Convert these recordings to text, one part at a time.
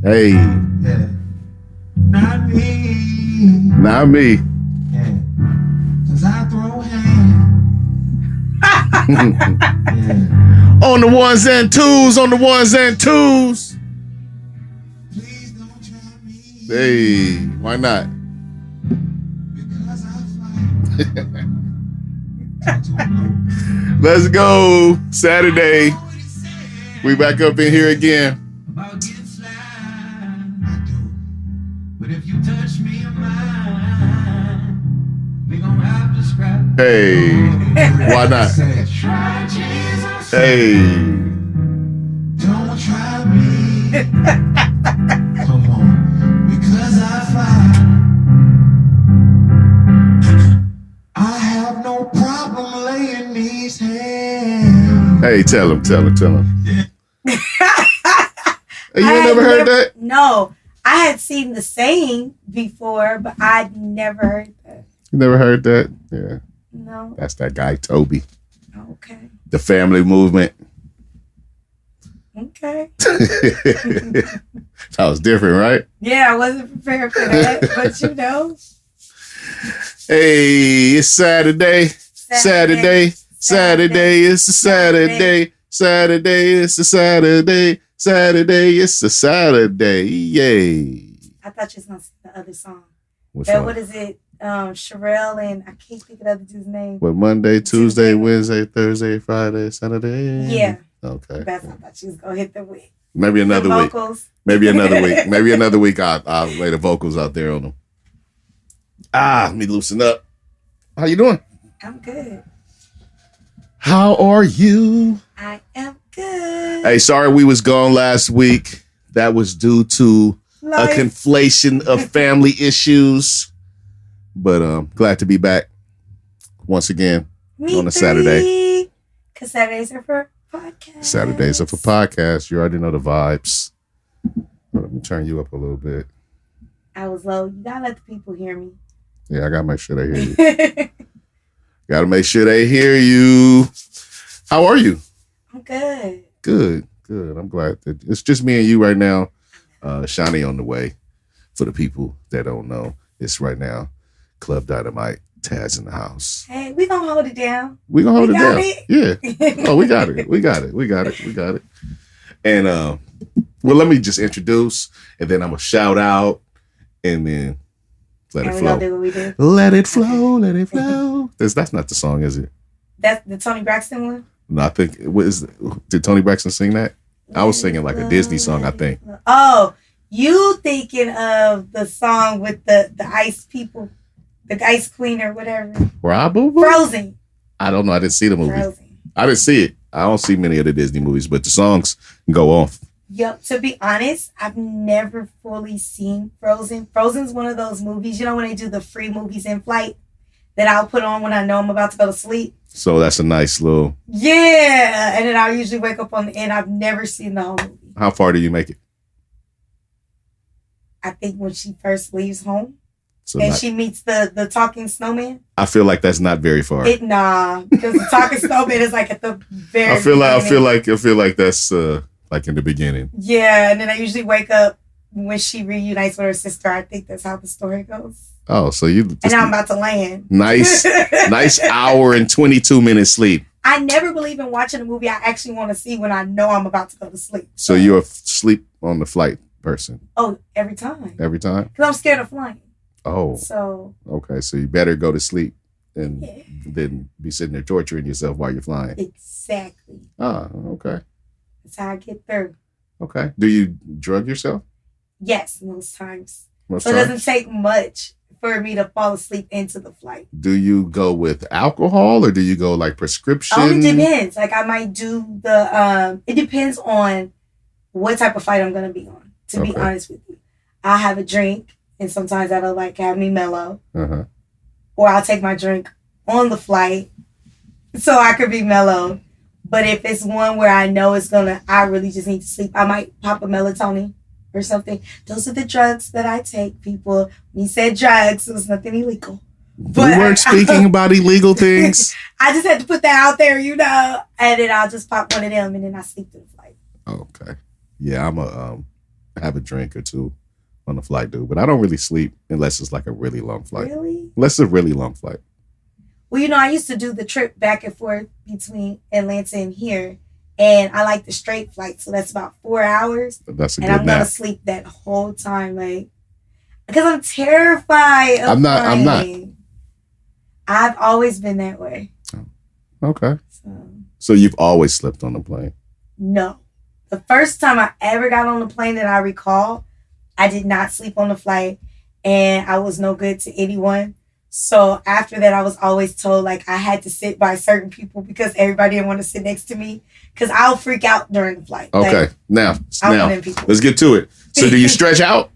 Hey. Yeah. Not me. Not me. Yeah. Cause I throw hands. Yeah. On the ones and twos, on the ones and twos. Please don't try me. Hey, why not? Because I fight. Talk to him, Let's go. Saturday. We back up in here again. about getting fly. I do. But if you touch me in mine, we gon' have to scrap. Hey, why not? Try Jesus. Hey. Don't try me. Come on. Because I fight. I have no problem laying these hands. Hey, tell him. Hey, you ain't never heard that? No. I had seen the saying before, but I'd never heard that. You never heard that? Yeah. No. That's that guy, Toby. Okay. The family movement. Okay. That was different, right? Yeah, I wasn't prepared for that, but you know. Hey, it's Saturday. Saturday. Saturday. It's a Saturday. Saturday. It's a Saturday. Saturday. It's a Saturday. Yay. I thought you was going to sing the other song. Which But one? what is it? Sherelle and I can't think of the other dude's name. What, Monday, Tuesday, Wednesday, Thursday, Friday, Saturday? Yeah. Okay. That's what I thought she was going to hit the week. Maybe another the week. vocals. Maybe another week. Maybe another week I'll lay the vocals out there on them. Let me loosen up. How you doing? I'm good. How are you? I am good. Hey, sorry we was gone last week. That was due to a conflation of family issues. But glad to be back once again on a Saturday. Because Saturdays are for podcasts. Saturdays are for podcasts. You already know the vibes. Let me turn you up a little bit. I was low. You gotta let the people hear me. Yeah, I gotta make sure they hear you. Gotta make sure they hear you. How are you? I'm good. Good. I'm glad that it's just me and you right now. Shanni on the way. For the people that don't know, it's right now. Club Dynamite, Taz in the house. Hey, we gonna hold it down. We gonna hold it down. It? Yeah. Oh, we got it. And well, let me just introduce, and then I'm gonna shout out, and then let it we flow. gonna do what we do. Let it flow, let it flow. That's not the song, is it? That's the Tony Braxton one? No, I think did Tony Braxton sing that? I was singing like a Disney song, I think. Oh, you thinking of the song with the ice people, the ice queen or whatever. Frozen. I don't know. I didn't see the movie. Frozen. I didn't see it. I don't see many of the Disney movies, but the songs go off. Yep. To be honest, I've never fully seen Frozen. Frozen's one of those movies, you know, when they do the free movies in flight that I'll put on when I know I'm about to go to sleep. So that's a nice little. Yeah. And then I'll usually wake up on the end. I've never seen the whole movie. How far do you make it? I think when she first leaves home So and not, she meets the talking snowman. I feel like that's not very far. Because the talking snowman is like at the very I feel beginning. like that's like in the beginning. Yeah, and then I usually wake up when she reunites with her sister. I think that's how the story goes. Oh, so you And now I'm about to land. nice hour and 22 minutes sleep. I never believe in watching a movie I actually want to see when I know I'm about to go to sleep. So you're a sleep on the flight person Oh, every time. every time? Because I'm scared of flying. Oh, So, okay. So you better go to sleep and yeah. then be sitting there torturing yourself while you're flying. Exactly. Ah, okay. That's how I get through. Okay. Do you drug yourself? Yes, most times. Most So it times? doesn't take much for me to fall asleep into the flight. Do you go with alcohol or do you go like prescription? Only depends. Like I might do the it depends on what type of flight I'm gonna be on, to be honest with you. I'll have a drink and sometimes that'll like have me mellow. Uh-huh. Or I'll take my drink on the flight so I could be mellow. But if it's one where I know I really just need to sleep, I might pop a melatonin or something. Those are the drugs that I take, people. When you said drugs, it was nothing illegal. But we weren't speaking about illegal things. I just had to put that out there, you know, and then I'll just pop one of them and then I sleep through the flight. Okay. Yeah, I'm a have a drink or two on the flight, dude. But I don't really sleep unless it's like a really long flight. Really? Unless it's a really long flight. Well, you know, I used to do the trip back and forth between Atlanta and here. And I like the straight flight. So that's about 4 hours. That's a and good I'm nap. going to sleep that whole time. Like, because I'm terrified of I'm not. flying. I've always been that way. Okay. So you've always slept on the plane? No. The first time I ever got on the plane that I recall, I did not sleep on the flight. And I was no good to anyone. So after that, I was always told like I had to sit by certain people because everybody didn't want to sit next to me because I'll freak out during the flight. Okay. Like, now, let's get to it. So do you stretch out?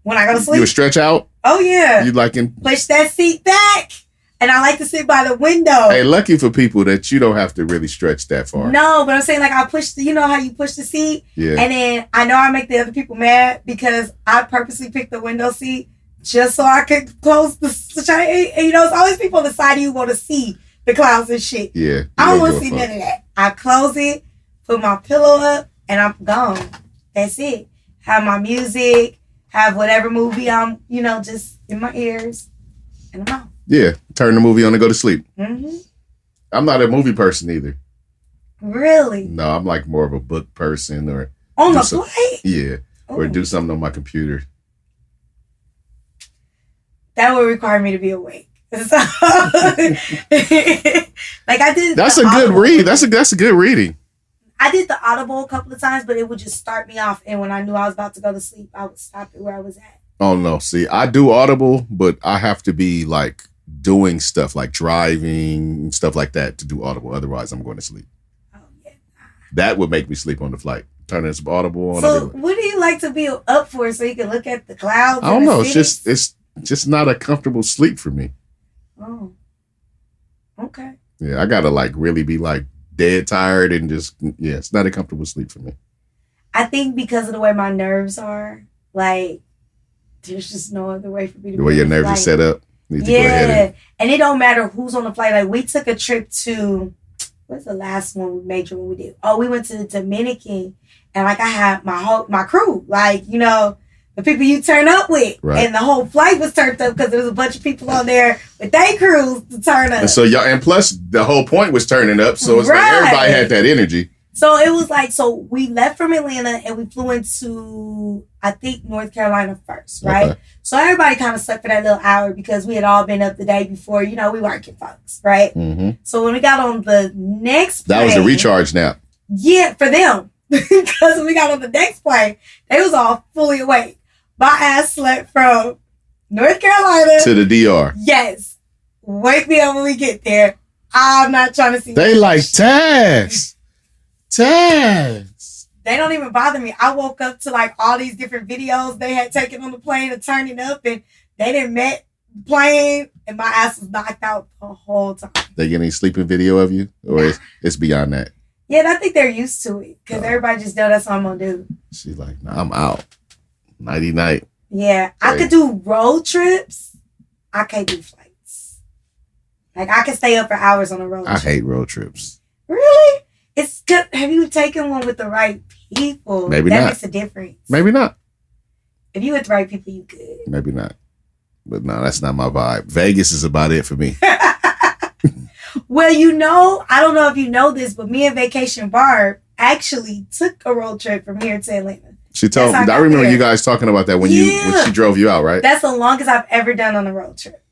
When I go to sleep? You stretch out? Oh, yeah. You like in... Push that seat back. And I like to sit by the window. Hey, lucky for people that you don't have to really stretch that far. No, but I'm saying like I push you know how you push the seat? Yeah. And then I know I make the other people mad because I purposely picked the window seat just so I could close the shade. And you know, it's always people on the side of you want to see the clouds and shit. Yeah. I don't want to see none of that. I close it, put my pillow up, and I'm gone. That's it. Have my music, have whatever movie I'm, you know, just in my ears, and I'm out. Yeah. Turn the movie on and go to sleep. Mm-hmm. I'm not a movie person either. Really? No, I'm like more of a book person or... On the flight? Yeah. Ooh. Or do something on my computer. That would require me to be awake. So, like I did. That's a good read. That's a good reading. I did the Audible a couple of times, but it would just start me off. And when I knew I was about to go to sleep, I would stop it where I was at. Oh no. See, I do Audible, but I have to be like doing stuff like driving, stuff like that to do Audible. Otherwise, I'm going to sleep. Oh yeah. That would make me sleep on the flight. Turning some Audible on. So what do you like to be up for so you can look at the clouds? I don't know. It's just not a comfortable sleep for me. Oh. Okay. Yeah, I gotta like really be like dead tired and just it's not a comfortable sleep for me. I think because of the way my nerves are, like there's just no other way for me to. The way your nerves are set up. Need to go ahead and it don't matter who's on the flight. Like we took a trip to what's the last one major one we did? Oh, we went to the Dominican, and like I had my crew, like you know. The people you turn up with. Right. And the whole flight was turned up because there was a bunch of people on there with their crews to turn up. And so and plus the whole point was turning up. So it's like everybody had that energy. So it was like, so we left from Atlanta and we flew into, I think, North Carolina first, right? Okay. So everybody kind of slept for that little hour because we had all been up the day before, you know, we working folks, right? Mm-hmm. So when we got on the next plane. That was a recharge nap. Yeah, for them. Because when we got on the next plane, they was all fully awake. My ass slept from North Carolina to the DR. Yes. Wake me up when we get there. I'm not trying to see. They like Taz. Taz. They don't even bother me. I woke up to like all these different videos they had taken on the plane of turning up, and they didn't met the plane, and my ass was knocked out the whole time. They get any sleeping video of you, or it's beyond that? Yeah, I think they're used to it because everybody just know that's what I'm gonna do. She's like, nah, I'm out. Nighty night. Yeah, I could do road trips. I can't do flights. Like I can stay up for hours on a road trip. I hate road trips. Really? It's good. Have you taken one with the right people? Maybe not. That makes a difference. Maybe not. If you with the right people, you good. Maybe not. But no, that's not my vibe. Vegas is about it for me. Well, you know, I don't know if you know this, but me and Vacation Barb actually took a road trip from here to Atlanta. She told me. I remember you guys talking about that when she drove you out, right? That's the longest I've ever done on a road trip.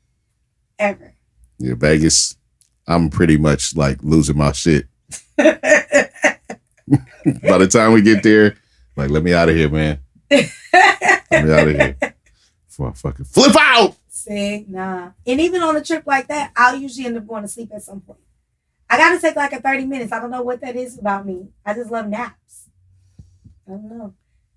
Ever. Yeah, Vegas. I'm pretty much like losing my shit. By the time we get there, like, let me out of here, man. Let me out of here. Before I fucking flip out. See, nah. And even on a trip like that, I'll usually end up going to sleep at some point. I got to take like a 30 minutes. I don't know what that is about me. I just love naps. I don't know.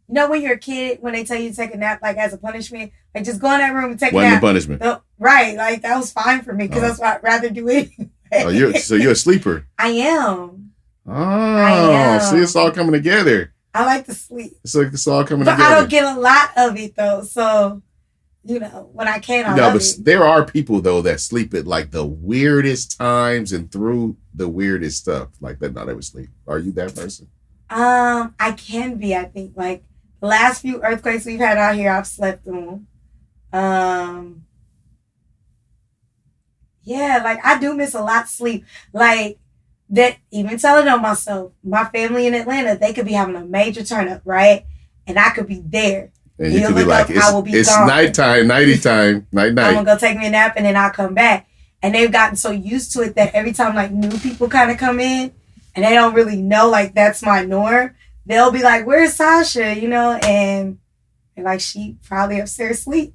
You know when you're a kid, when they tell you to take a nap, like as a punishment, like just go in that room and take a nap. Wasn't a punishment. No, right, like that was fine for me because that's what I'd rather do anyway. Oh, you're a sleeper. I am. Oh, see, it's all coming together. I like to sleep. It's like it's all coming but together. I don't get a lot of it though, so you know when I can, I love it. There are people though that sleep at like the weirdest times and through the weirdest stuff. Like that, not ever sleep. Are you that person? I can be. I think like The last few earthquakes we've had out here, I've slept through them. Yeah, like I do miss a lot of sleep. Like that, even telling on myself, my family in Atlanta, they could be having a major turn up, right? And I could be there. And you could be like, it's nighttime, nighty time, night. I'm gonna go take me a nap and then I'll come back. And they've gotten so used to it that every time like new people kind of come in and they don't really know like that's my norm, they'll be like, "Where's Sasha?" You know, and like she probably upstairs asleep.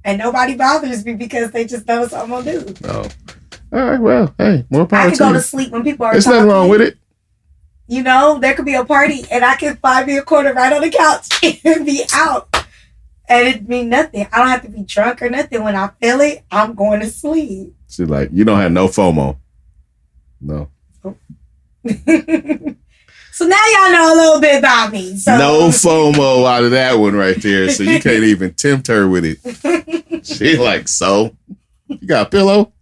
And nobody bothers me because they just know what I'm gonna do. Oh. All right, well, hey, more power I can go to sleep when people are There's talking. nothing wrong with it. You know, there could be a party and I can find me a corner right on the couch and be out. And it mean nothing. I don't have to be drunk or nothing. When I feel it, I'm going to sleep. So like, you don't have no FOMO. No. Oh. So now y'all know a little bit about me. So. No FOMO out of that one right there. So you can't even tempt her with it. She's like, so? You got a pillow?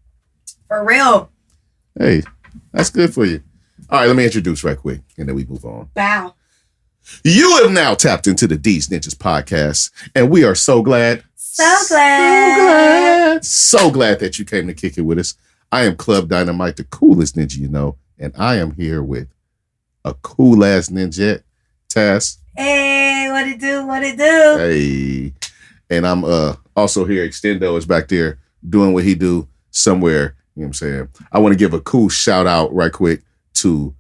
For real. Hey, that's good for you. All right, let me introduce right quick, and then we move on. Wow. You have now tapped into the Deez Ninjas Podcast, and we are so glad. So glad that you came to kick it with us. I am Club Dynamite, the coolest ninja you know, and I am here with a cool-ass ninja, Taz. Hey, what it do? Hey. And I'm also here, Extendo is back there doing what he do somewhere, you know what I'm saying? I want to give a cool shout-out right quick to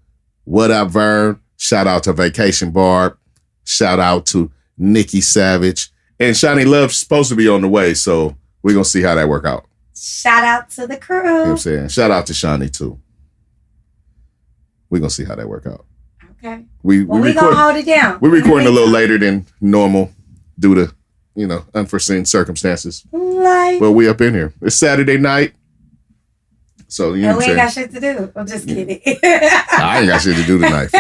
What Up, Vern? Shout out to Vacation Barb. Shout out to Nikki Savage. And Shanni Love's supposed to be on the way, so we're going to see how that work out. Shout out to the crew. You know what I'm saying? Shout out to Shanni, too. We're going to see how that work out. Okay. We're going to hold it down. We're recording a little later than normal due to, unforeseen circumstances. But we up in here. It's Saturday night. So, you know what I'm saying? We ain't got shit to do. I'm just kidding. I ain't got shit to do tonight.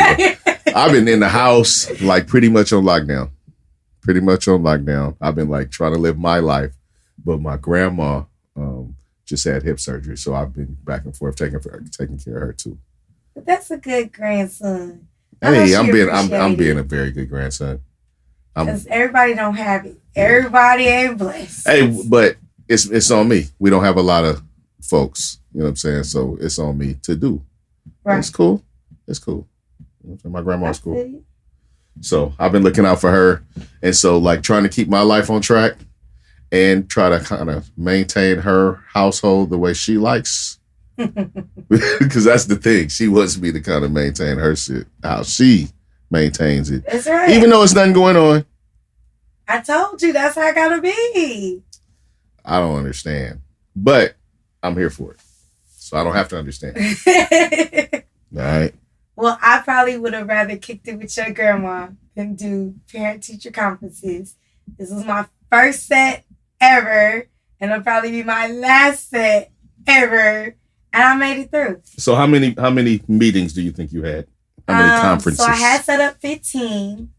I've been in the house like pretty much on lockdown. I've been like trying to live my life. But my grandma just had hip surgery. So I've been back and forth taking care of her too. But that's a good grandson. Hey, I'm being a very good grandson. Because everybody don't have it. Everybody ain't blessed. Hey, but it's on me. We don't have a lot of folks. You know what I'm saying? So it's on me to do. Right. It's cool. My grandma's cool. So I've been looking out for her. And so like trying to keep my life on track and try to kind of maintain her household the way she likes. Because that's the thing. She wants me to kind of maintain her shit, how she maintains it. That's right. Even though it's nothing going on. I told you that's how I gotta be. I don't understand. But I'm here for it. So I don't have to understand. All right. Well, I probably would have rather kicked it with your grandma than do parent-teacher conferences. This was my first set ever, and it'll probably be my last set ever, and I made it through. So how many meetings do you think you had? How many conferences? So I had set up 15,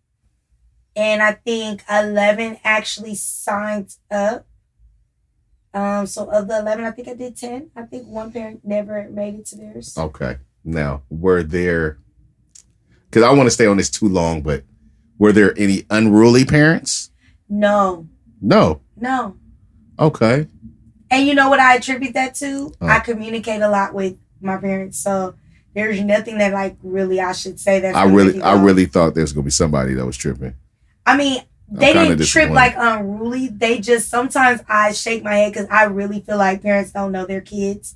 and I think 11 actually signed up. So of the 11, I think I did 10. I think one parent never made it to theirs. Okay. Now, were there, because I want to stay on this too long, but were there any unruly parents? No. Okay. And you know what I attribute that to? I communicate a lot with my parents, so there's nothing that like really I should say that. I really thought there was gonna be somebody that was tripping. I mean, they didn't trip like unruly. They just sometimes I shake my head because I really feel like parents don't know their kids.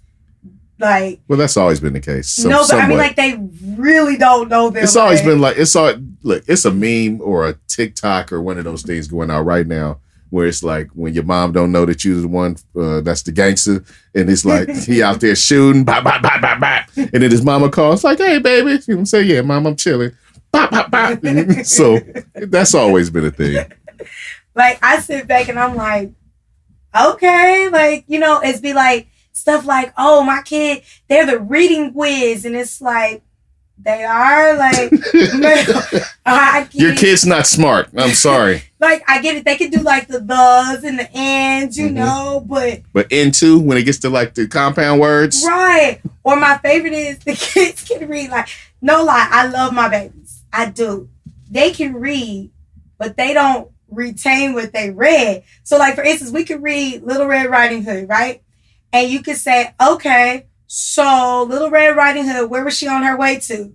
Like, well, that's always been the case. But somewhat. I mean, like they really don't know them. It's always been like look, it's a meme or a TikTok or one of those things going out right now where it's like when your mom don't know that you're the one that's the gangster, and it's like he out there shooting, bop, bop, bop, bop, bop, and then his mama calls like, "Hey, baby," you know what I'm saying? "Yeah, mom, I'm chilling." Bop, bop, bop. So that's always been a thing. Like I sit back and I'm like, okay, like it's be like. Stuff like, oh, my kid, they're the reading whiz. And it's like, they are like, your kid's not smart. I'm sorry. Like, I get it. They can do like the thes and the ands, you know, but into when it gets to like the compound words. Right. Or my favorite is the kids can read. Like, no lie, I love my babies. I do. They can read, but they don't retain what they read. So like, for instance, we could read Little Red Riding Hood, right? And you could say, okay, so Little Red Riding Hood, where was she on her way to?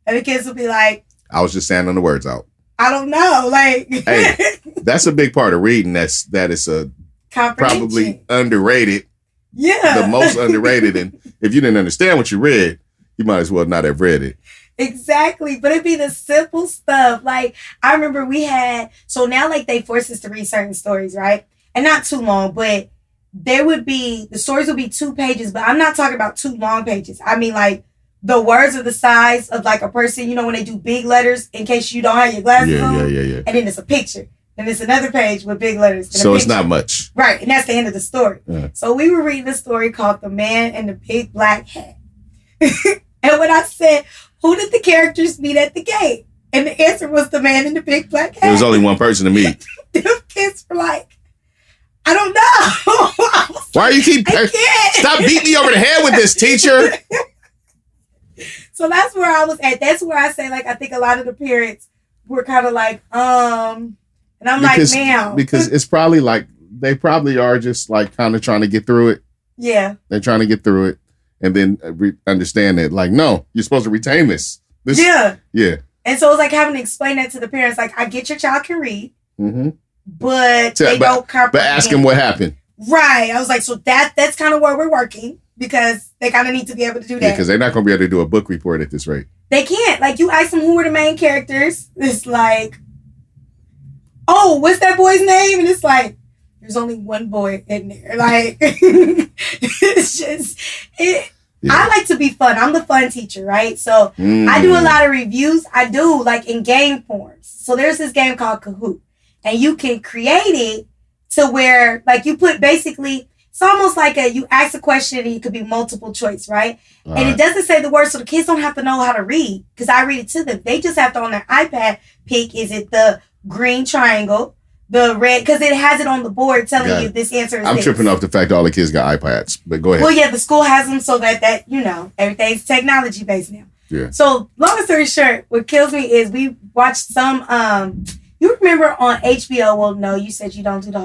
And the kids would be like, I was just sounding the words out. I don't know. Like, hey, that's a big part of reading. That is a probably underrated. Yeah. The most underrated. And if you didn't understand what you read, you might as well not have read it. Exactly. But it'd be the simple stuff. Like, I remember so now like they force us to read certain stories, right? And not too long, but the stories would be 2 pages, but I'm not talking about 2 long pages. I mean, like, the words are the size of like a person, you know, when they do big letters in case you don't have your glasses on. Yeah. And then it's a picture. And it's another page with big letters. So it's not much. Right. And that's the end of the story. Yeah. So we were reading a story called The Man in the Big Black Hat. And when I said, who did the characters meet at the gate? And the answer was the man in the big black hat. There was only one person to meet. Them kids were like, I don't know. Why do you keep... Stop beating me over the head with this, teacher. So that's where I was at. That's where I say, like, I think a lot of the parents were kind of like, and I'm like, ma'am. Because it's probably like, they probably are just like kind of trying to get through it. Yeah. They're trying to get through it and then understand that, like, no, you're supposed to retain this. Yeah. Yeah. And so it's like having to explain that to the parents. Like, I get your child can read, mm-hmm. but they don't comprehend. But ask them what happened. Right. I was like, so that's kind of where we're working. Because they kind of need to be able to do that. Because they're not going to be able to do a book report at this rate. They can't. Like, you ask them who were the main characters. It's like, oh, what's that boy's name? And it's like, there's only one boy in there. Like, it's just, yeah. I like to be fun. I'm the fun teacher, right? So I do a lot of reviews. I do, like, in game forms. So there's this game called Kahoot. And you can create it to where, like, you put basically... It's almost like you ask a question and it could be multiple choice, right? And it doesn't say the word, so the kids don't have to know how to read because I read it to them. They just have to on their iPad pick, is it the green triangle, the red, because it has it on the board telling you this answer is I'm this. tripping off the fact that all the kids got iPads, but go ahead. Well, yeah, the school has them so that you know, everything's technology based now. Yeah. So long story short, what kills me is we watched some, you remember on HBO, well, no, you said you don't do the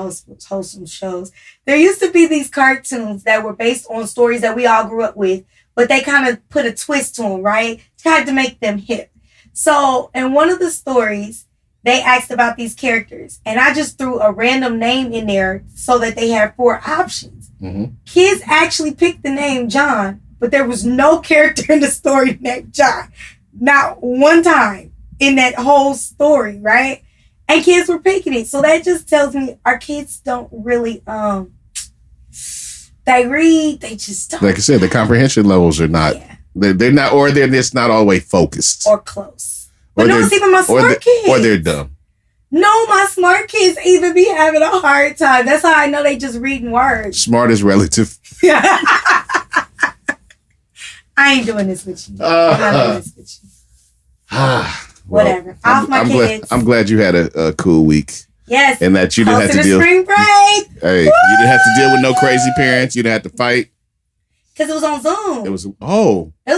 wholesome shows. There used to be these cartoons that were based on stories that we all grew up with, but they kind of put a twist to them, right? Tried to make them hip. So in one of the stories, they asked about these characters, and I just threw a random name in there so that they had 4 options. Mm-hmm. Kids actually picked the name John, but there was no character in the story named John. Not one time in that whole story, right? And kids were picking it. So that just tells me our kids don't really, they read, they just don't. Like I said, the comprehension levels are not, they're not, or they're just not always focused. Or close. But no, it's even my smart kids. Or they're dumb. No, my smart kids even be having a hard time. That's how I know they just reading words. Smart is relative. I ain't doing this with you. I'm not doing this with you. Whatever. I'm glad you had a cool week. Yes. And that you didn't have to deal. Spring break. Hey, you didn't have to deal with no crazy parents. You didn't have to fight. Because it was on Zoom. It was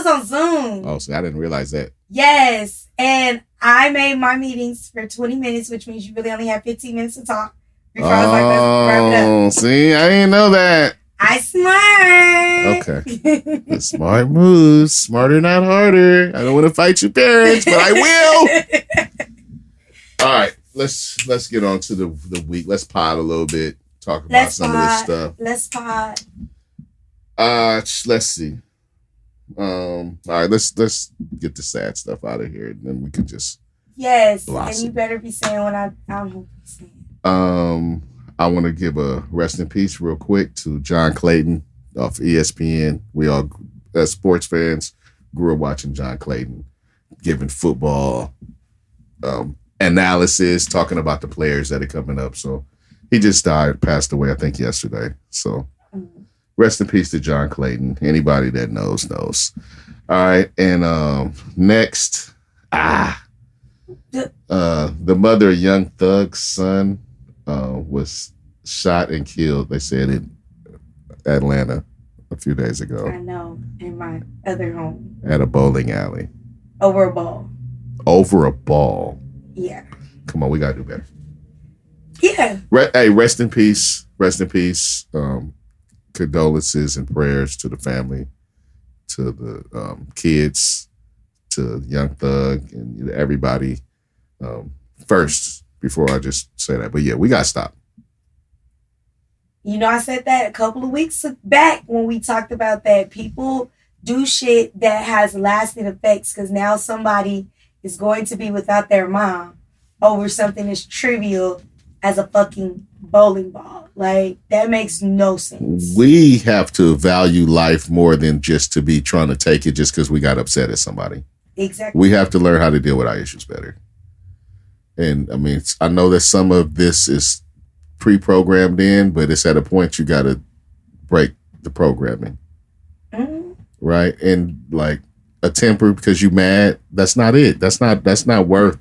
on Zoom. Oh, so I didn't realize that. Yes. And I made my meetings for 20 minutes, which means you really only have 15 minutes to talk. Before I was like, let's wrap it up. See, I didn't know that. I smart. Okay. The smart moves. Smarter, not harder. I don't want to fight your parents, but I will. All right. Let's get on to the week. Let's pod a little bit. Talk about some of this stuff. Let's pod. Let's see. All right, let's get the sad stuff out of here, and then we can just blossom. And you better be saying what I'm saying. I want to give a rest in peace real quick to John Clayton off ESPN. We all, as sports fans, grew up watching John Clayton giving football analysis, talking about the players that are coming up. So he just passed away, I think, yesterday. So rest in peace to John Clayton. Anybody that knows. All right. And next, the mother of Young Thug's son was shot and killed, they said, in Atlanta a few days ago. I know, in my other home. At a bowling alley. Over a ball. Over a ball. Yeah. come on, we gotta do better. Yeah. Hey, rest in peace. Rest in peace. Condolences and prayers to the family, to the kids, to Young Thug, and everybody. First, before I just say that, but yeah, we gotta stop. You know, I said that a couple of weeks back when we talked about that. People do shit that has lasting effects because now somebody is going to be without their mom over something as trivial as a fucking bowling ball. Like, that makes no sense. We have to value life more than just to be trying to take it just because we got upset at somebody. Exactly. We have to learn how to deal with our issues better. And I mean, I know that some of this is pre-programmed in, but it's at a point you got to break the programming. Mm-hmm. Right? And like a temper because you mad, that's not it. That's not worth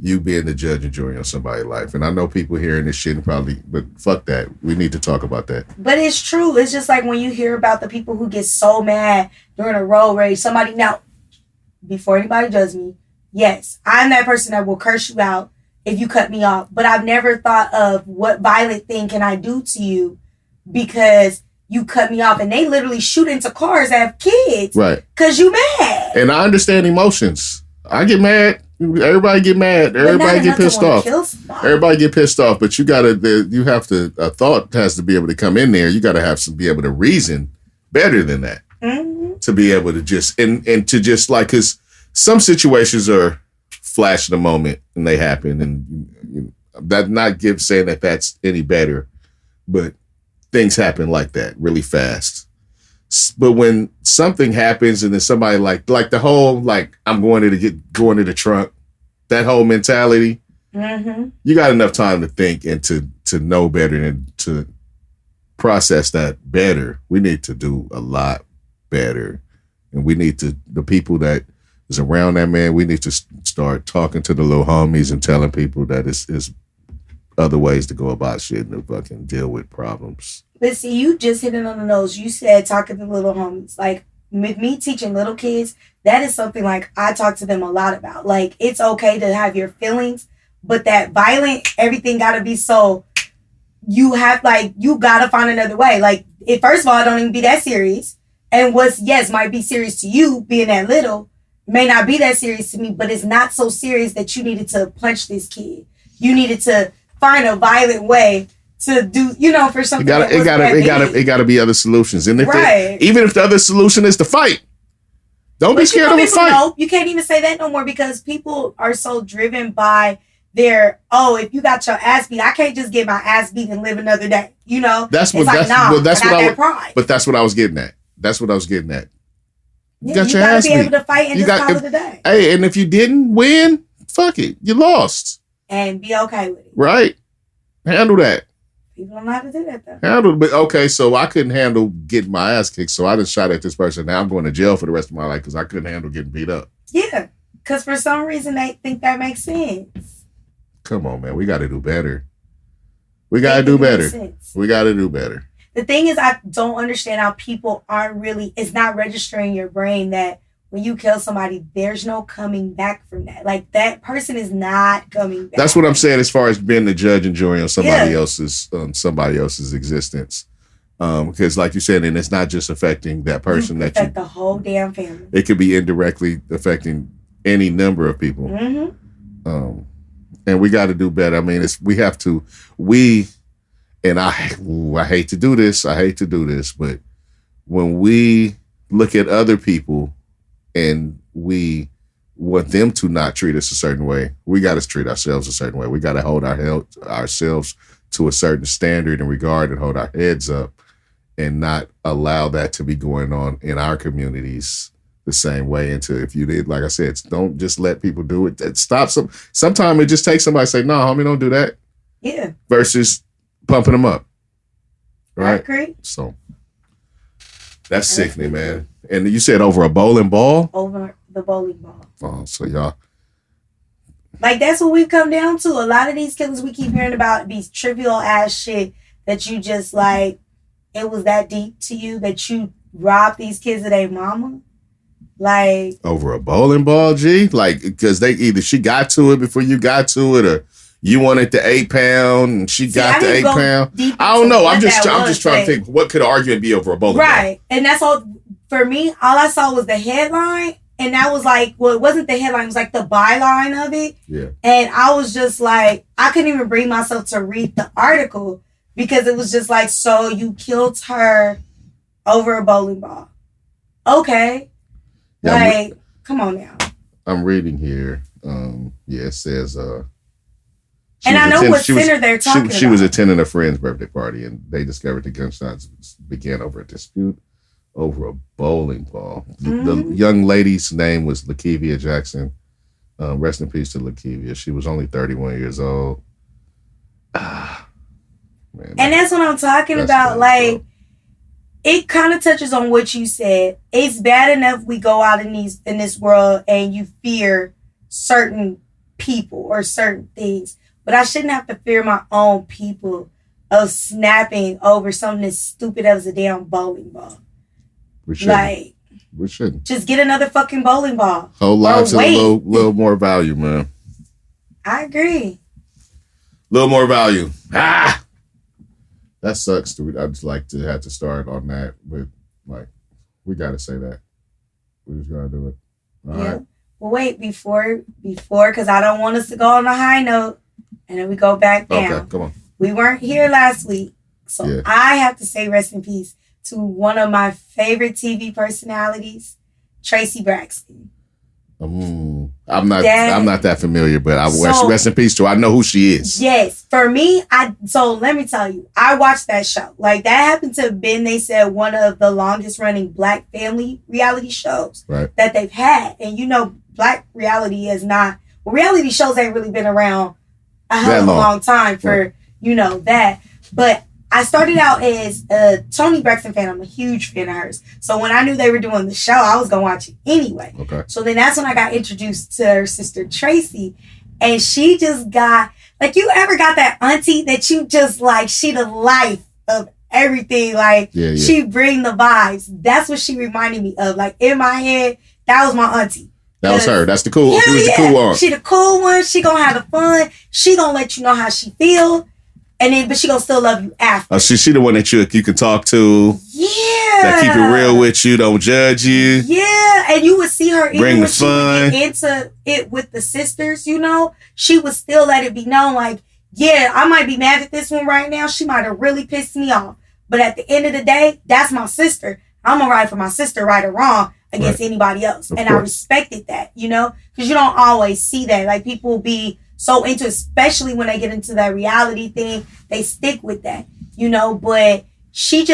you being the judge and jury on somebody's life. And I know people hearing this shit and probably, but fuck that. We need to talk about that. But it's true. It's just like when you hear about the people who get so mad during a road rage. Somebody, now, before anybody judges me, yes, I'm that person that will curse you out if you cut me off. But I've never thought of what violent thing can I do to you because you cut me off. And they literally shoot into cars that have kids. Right. Because you mad. And I understand emotions. I get mad. Everybody get mad. Everybody get pissed off. Everybody get pissed off. But a thought has to be able to come in there. You got to be able to reason better than that. Mm-hmm. To be able to just, and to just like, because some situations are flash in the moment and they happen. And that not saying that that's any better, but things happen like that really fast. But when something happens and then somebody like the whole, like, I'm going to the trunk, that whole mentality, mm-hmm. You got enough time to think and to know better and to process that better. We need to do a lot better. And we need to, the people that is around that man, we need to start talking to the little homies and telling people that it's other ways to go about shit and to fucking deal with problems. But see, you just hit it on the nose. You said talking to little homies. Like, with me teaching little kids, that is something like I talk to them a lot about. Like, it's okay to have your feelings, but that violent, everything got to be so, you got to find another way. Like, first of all, it don't even be that serious. And might be serious to you being that little, may not be that serious to me, but it's not so serious that you needed to punch this kid. You needed to find a violent way to do, for something. It gotta be other solutions. And even if the other solution is to fight, don't be scared of a fight. No, you can't even say that no more because people are so driven by if you got your ass beat, I can't just get my ass beat and live another day. That's what I was getting at. That's what I was getting at. You got your ass beat. You gotta be able to fight and just call it a day. Hey, and if you didn't win, fuck it. You lost. And be okay with it. Right. Handle that. People don't know how to do that though. But okay, so I couldn't handle getting my ass kicked, so I just shot at this person. Now I'm going to jail for the rest of my life because I couldn't handle getting beat up. Yeah, because for some reason they think that makes sense. Come on, man. We got to do better. We got to do better. We got to do better. The thing is, I don't understand how people it's not registering your brain that when you kill somebody, there's no coming back from that. Like, that person is not coming back. That's what I'm saying as far as being the judge and jury on somebody else's existence. Because like you said, and it's not just affecting that person the whole damn family. It could be indirectly affecting any number of people. Mm-hmm. And we got to do better. I mean, I hate to do this, but when we look at other people and we want them to not treat us a certain way, we got to treat ourselves a certain way. We got to hold ourselves to a certain standard and regard and hold our heads up and not allow that to be going on in our communities the same way. If you did, like I said, don't just let people do it. Sometimes it just takes somebody to say, no, homie, don't do that. Yeah. Versus pumping them up. Right? I agree. So that's sickening, man. And you said over a bowling ball? Over the bowling ball. Oh, so y'all. Like, that's what we've come down to. A lot of these killers we keep hearing about, these trivial ass shit that you just like, it was that deep to you that you robbed these kids of their mama. Like. Over a bowling ball, G? Like, because she got to it before you got to it, or you wanted the 8 pound and she got the 8 pound. I don't know. I'm just trying to think, what could an argument be over a bowling ball? Right. And that's all, for me, all I saw was the headline. And that was like, well, it wasn't the headline. It was like the byline of it. Yeah. And I was just like, I couldn't even bring myself to read the article because it was just like, so you killed her over a bowling ball. Okay. Yeah, like, come on now. I'm reading here. It says... and I know what center they're talking about. She was attending a friend's birthday party and they discovered the gunshots began over a dispute over a bowling ball. The young lady's name was Lakevia Jackson. Rest in peace to Lakevia. She was only 31 years old. Man, and that's what I'm talking about. Like, it kind of touches on what you said. It's bad enough we go out in this world and you fear certain people or certain things, but I shouldn't have to fear my own people of snapping over something as stupid as a damn bowling ball. We shouldn't. Like, we shouldn't. Just get another fucking bowling ball. Whole lives a little more value, man. I agree. Little more value. That sucks. I'd just like to have to start on that, but like, we got to say that. We just got to do it. All right. Well, wait, before, because I don't want us to go on a high note and then we go back down. Okay, come on. We weren't here last week, so I have to say rest in peace to one of my favorite TV personalities, Tracy Braxton. I'm not that familiar, but rest in peace to her. I know who she is. Yes. For me, so let me tell you, I watched that show. Like, that happened to have been, they said, one of the longest running Black family reality shows that they've had. And you know, Black reality is not, reality shows ain't really been around a hell of a long time for, you know, that. But I started out as a Toni Braxton fan. I'm a huge fan of hers. So when I knew they were doing the show, I was going to watch it anyway. Okay. So then that's when I got introduced to her sister, Tracy. And she just got, like, you ever got that auntie that you just like, she the life of everything. Like, she bring the vibes. That's what she reminded me of. Like, in my head, that was my auntie. That was her. That's the cool. She was the cool one. She the cool one. She gonna have the fun. She gonna let you know how she feel. And then, but she gonna still love you after. She the one that you can talk to. Yeah. That keep it real with you, don't judge you. Yeah, and you would see her even bring when the fun. She would get into it with the sisters, you know, she would still let it be known, like, yeah, I might be mad at this one right now. She might have really pissed me off. But at the end of the day, that's my sister. I'm gonna ride for my sister, right or wrong, against anybody else. And I respected that, you know, because you don't always see that. Like, people be so into, especially when they get into that reality thing, they stick with that, you know, but she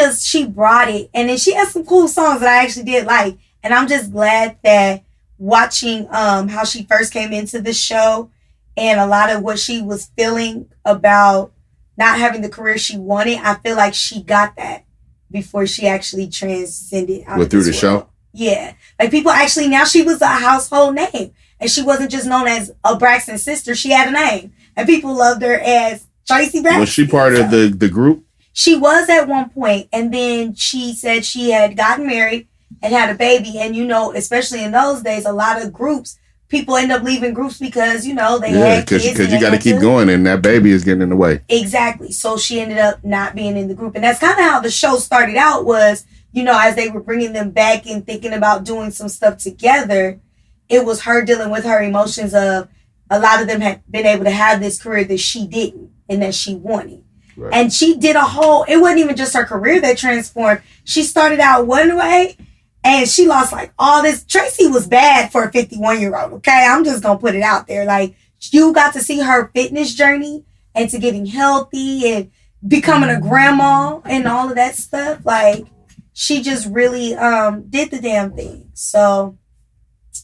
brought it. And then she has some cool songs that I actually did like. And I'm just glad that watching how she first came into the show and a lot of what she was feeling about not having the career she wanted, I feel like she got that before she actually transcended out through the show. Yeah. Like, people actually, now she was a household name. And she wasn't just known as a Braxton sister. She had a name. And people loved her as Tracy Braxton. Was she part of the group? She was at one point. And then she said she had gotten married and had a baby. And, you know, especially in those days, a lot of groups, people end up leaving groups because, you know, they had kids. Because you got to keep going and that baby is getting in the way. Exactly. So she ended up not being in the group. And that's kind of how the show started out was, you know, as they were bringing them back and thinking about doing some stuff together, it was her dealing with her emotions of a lot of them had been able to have this career that she didn't and that she wanted. Right. And she did it wasn't even just her career that transformed. She started out one way and she lost like all this. Tracy was bad for a 51-year-old, okay? I'm just going to put it out there. Like, you got to see her fitness journey and to getting healthy and becoming a grandma and all of that stuff. Like, she just really did the damn thing. So,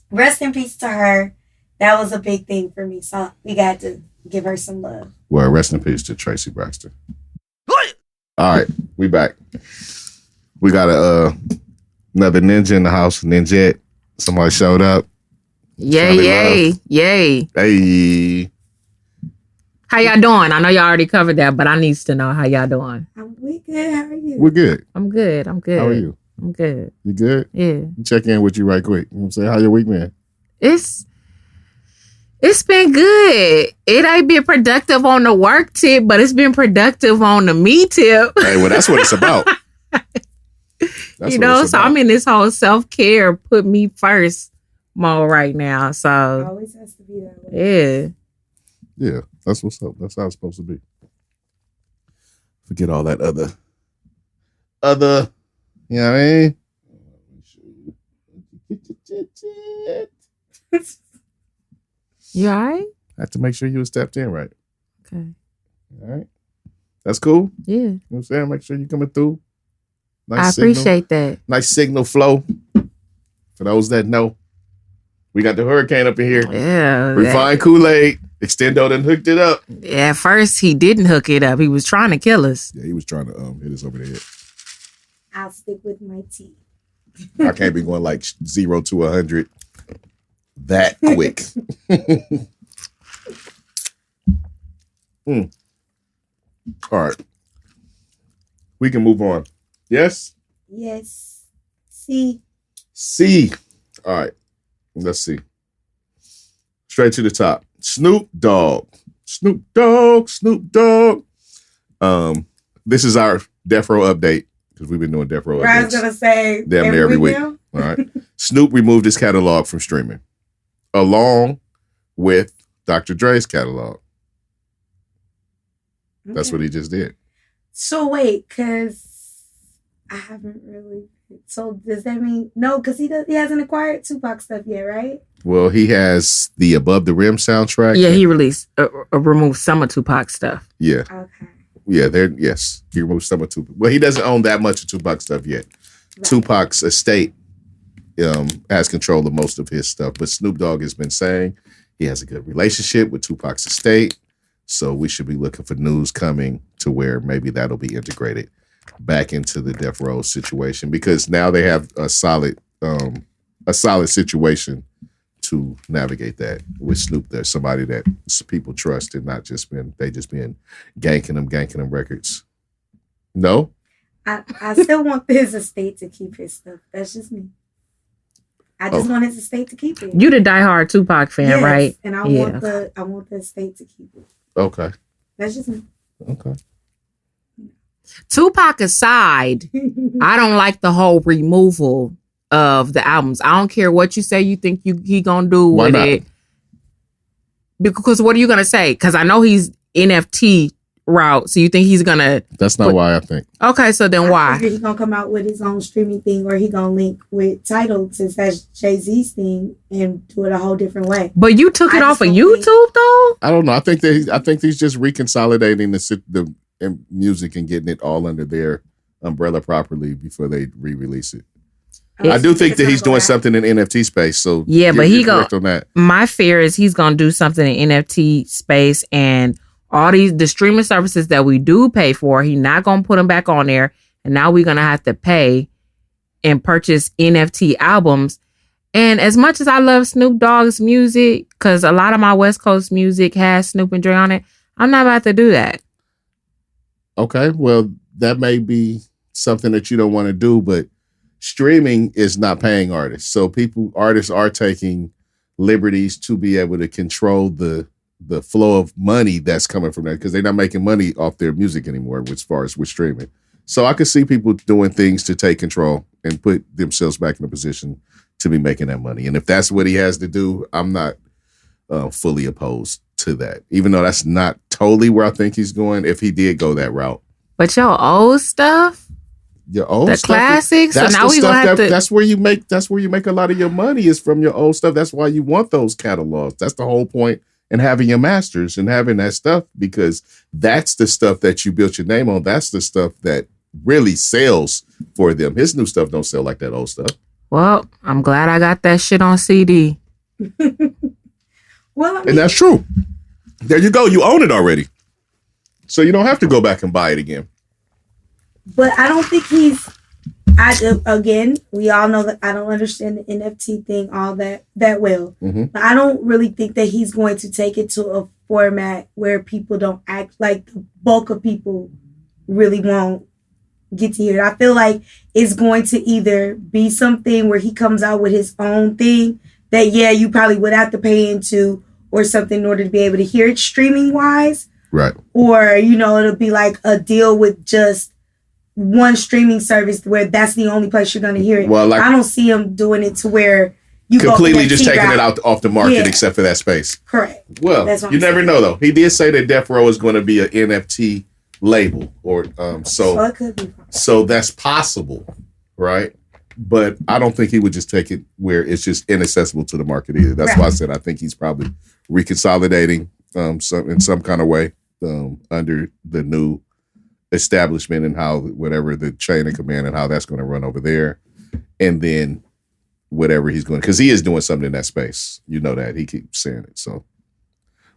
rest in peace to her. That was a big thing for me. So we got to give her some love. Well, rest in peace to Tracy Braxton. All right, we back. We got another ninja in the house, Ninjette. Somebody showed up. Yay. Hey. How y'all doing? I know y'all already covered that, but I need to know how y'all doing. We good. How are you? We're good. I'm good. How are you? I'm good. You good? Yeah. Check in with you right quick. You know what I'm saying? How your week been? It's It's been good. It ain't been productive on the work tip, but it's been productive on the me tip. Hey, well, that's what it's about. You know, so I'm in this whole self-care, put me first mode right now. It So, always has to be that way. yeah. Yeah, that's what's up. That's how it's supposed to be. Forget all that other, you know what I mean? You all right? I have to make sure you were stepped in right. Okay. All right. That's cool. Yeah. You know what I'm saying? Make sure you're coming through. I appreciate that. Nice signal flow. For those that know, we got the hurricane up in here. Yeah. Refined Kool-Aid. Extendo done hooked it up. At first, he didn't hook it up. He was trying to kill us. Yeah, he was trying to hit us over the head. I'll stick with my tea. I can't be going like 0 to 100 that quick. All right. We can move on. Yes? Yes. See. All right. Let's see. Straight to the top. Snoop Dogg. This is our Death Row update because we've been doing Death Row updates. I was going to say damn near every week. Now? All right. Snoop removed his catalog from streaming along with Dr. Dre's catalog. That's what he just did. So wait, because I haven't really. So does that mean no? Because he hasn't acquired Tupac stuff yet, right? Well, he has the Above the Rim soundtrack. Yeah, he released, removed some of Tupac stuff. Yeah. Okay. Yeah, yes. He removed some of Tupac. Well, he doesn't own that much of Tupac stuff yet. Right. Tupac's estate has control of most of his stuff. But Snoop Dogg has been saying he has a good relationship with Tupac's estate. So we should be looking for news coming to where maybe that'll be integrated back into the Death Row situation because now they have a solid situation to navigate that with Snoop. There's somebody that people trust and not just been ganking them records. No? I still want his estate to keep his stuff. That's just me. I just want his estate to keep it. You the diehard Tupac fan, yes, right? And I want the estate to keep it. Okay. That's just me. Okay. Tupac aside, I don't like the whole removal of the albums. I don't care what you say you think he gonna do Why with not? it. Because what are you gonna say? Because I know he's NFT route, so you think he's gonna... That's not why I think. Okay, so then why? He's gonna come out with his own streaming thing, or he gonna link with Tidal since that's Jay-Z's thing and do it a whole different way. But you took it off of YouTube though? I don't know. I think he's just reconsolidating the music and getting it all under their umbrella properly before they re-release it. I do think that he's doing something in NFT space. So yeah, but he on that. My fear is he's gonna do something in NFT space and all the streaming services that we do pay for, he's not gonna put them back on there, and now we're gonna have to pay and purchase NFT albums. And as much as I love Snoop Dogg's music, because a lot of my West Coast music has Snoop and Dre on it, I'm not about to do that. Okay, well, that may be something that you don't want to do, but streaming is not paying artists. So artists are taking liberties to be able to control the flow of money that's coming from that because they're not making money off their music anymore as far as with streaming. So I could see people doing things to take control and put themselves back in a position to be making that money. And if that's what he has to do, I'm not fully opposed to that, even though that's not totally where I think he's going if he did go that route. But your old stuff, your old the stuff, classics. So now we gonna have to. That's where you make a lot of your money is from your old stuff. That's why you want those catalogs. That's the whole point in having your masters and having that stuff because that's the stuff that you built your name on. That's the stuff that really sells for them. His new stuff don't sell like that old stuff. Well, I'm glad I got that shit on CD. Well, I mean, and that's true. There you go. You own it already. So you don't have to go back and buy it again. But I don't think again, we all know that I don't understand the NFT thing all that well. Mm-hmm. But I don't really think that he's going to take it to a format where people don't act like the bulk of people really won't get to hear it. I feel like it's going to either be something where he comes out with his own thing that, yeah, you probably would have to pay into, or something in order to be able to hear it streaming wise. Right. Or, you know, it'll be like a deal with just one streaming service where that's the only place you're going to hear it. Well, like, I don't see them doing it to where you completely just taking it out off the market except for that space. Correct. Well, you never know though. He did say that Death Row is going to be an NFT label, or so it could be possible. So that's possible, right? But I don't think he would just take it where it's just inaccessible to the market either. That's why I said I think he's probably reconsolidating in some kind of way under the new establishment and how whatever the chain of command and how that's going to run over there, and then whatever he's going, because he is doing something in that space. You know that he keeps saying it, so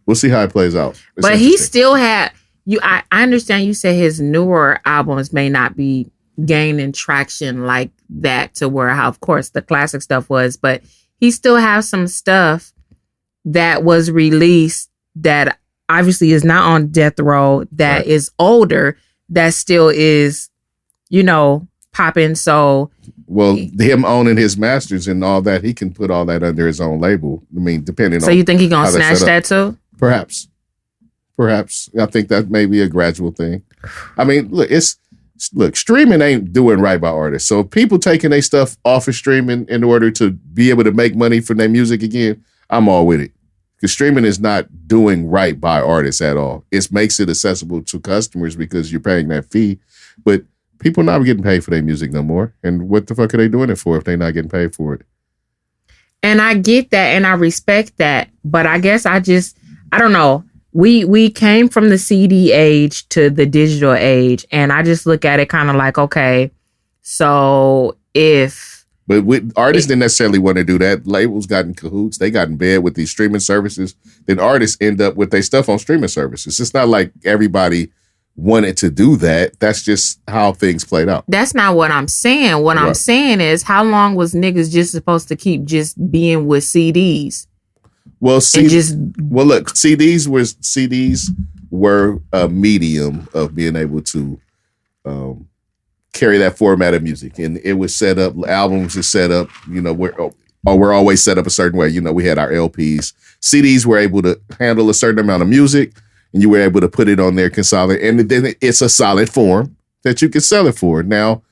we'll see how it plays out. But he still had you. I understand you say his newer albums may not be gaining traction like that to where how, of course, the classic stuff was, but he still has some stuff that was released that obviously is not on Death Row, that is older, that still is, you know, popping. So, well, him owning his masters and all that, he can put all that under his own label. I mean, depending on. So you think he gonna snatch that too? Perhaps. I think that may be a gradual thing. I mean, look, streaming ain't doing right by artists. So people taking their stuff off of streaming in order to be able to make money from their music again, I'm all with it. Because streaming is not doing right by artists at all. It makes it accessible to customers because you're paying that fee. But people not getting paid for their music no more. And what the fuck are they doing it for if they're not getting paid for it? And I get that and I respect that. But I guess I don't know. We came from the CD age to the digital age. And I just look at it kind of like, okay, so But artists didn't necessarily want to do that. Labels got in cahoots. They got in bed with these streaming services. Then artists end up with their stuff on streaming services. It's not like everybody wanted to do that. That's just how things played out. That's not what I'm saying. What I'm saying is, how long was niggas just supposed to keep just being with CDs? Well, look, CDs were a medium of being able to carry that format of music, and it was set up. Albums are set up, you know, we're always set up a certain way. You know, we had our LPs. CDs were able to handle a certain amount of music, and you were able to put it on there, consolidate, and then it's a solid form that you can sell it for. Now,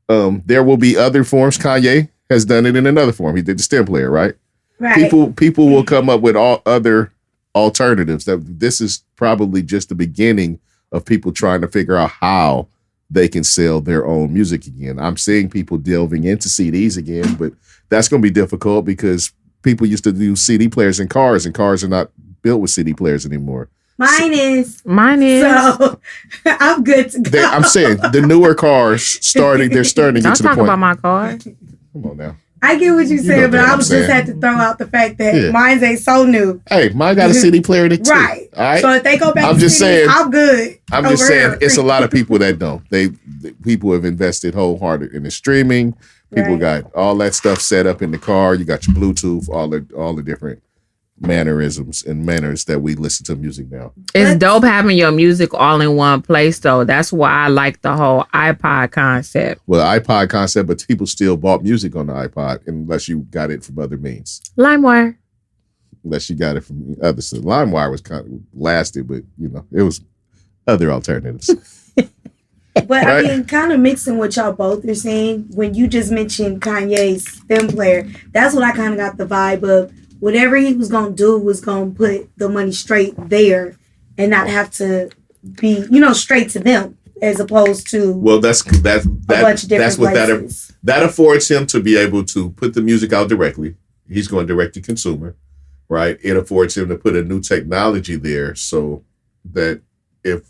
there will be other forms. Kanye has done it in another form. He did the stem player, right? Right. People will come up with all other alternatives. That this is probably just the beginning of people trying to figure out how they can sell their own music again. I'm seeing people delving into CDs again, but that's going to be difficult because people used to do CD players in cars, and cars are not built with CD players anymore. Mine is. So I'm good to go. I'm saying the newer cars they're starting to get to the point. Don't talk about my car. Come on now. I get what you're saying, but I just had to throw out the fact that mine ain't so new. Hey, mine got a CD player in it too. Right. All right. So if they go back to CDs, I'm good. I'm just saying it's a lot of people that don't. People have invested wholehearted in the streaming. People got all that stuff set up in the car. You got your Bluetooth, all the different mannerisms and manners that we listen to music now. It's dope having your music all in one place, though. That's why I like the whole iPod concept. Well, iPod concept, but people still bought music on the iPod unless you got it from other means. LimeWire. Unless you got it from other stuff. LimeWire was kind of lasted, but you know, it was other alternatives. But I mean, kind of mixing what y'all both are saying, when you just mentioned Kanye's stem player, that's what I kind of got the vibe of. Whatever he was going to do was going to put the money straight there and not have to be, you know, straight to them as opposed to that's a bunch of different places. That affords him to be able to put the music out directly. He's going direct to consumer, right? It affords him to put a new technology there so that if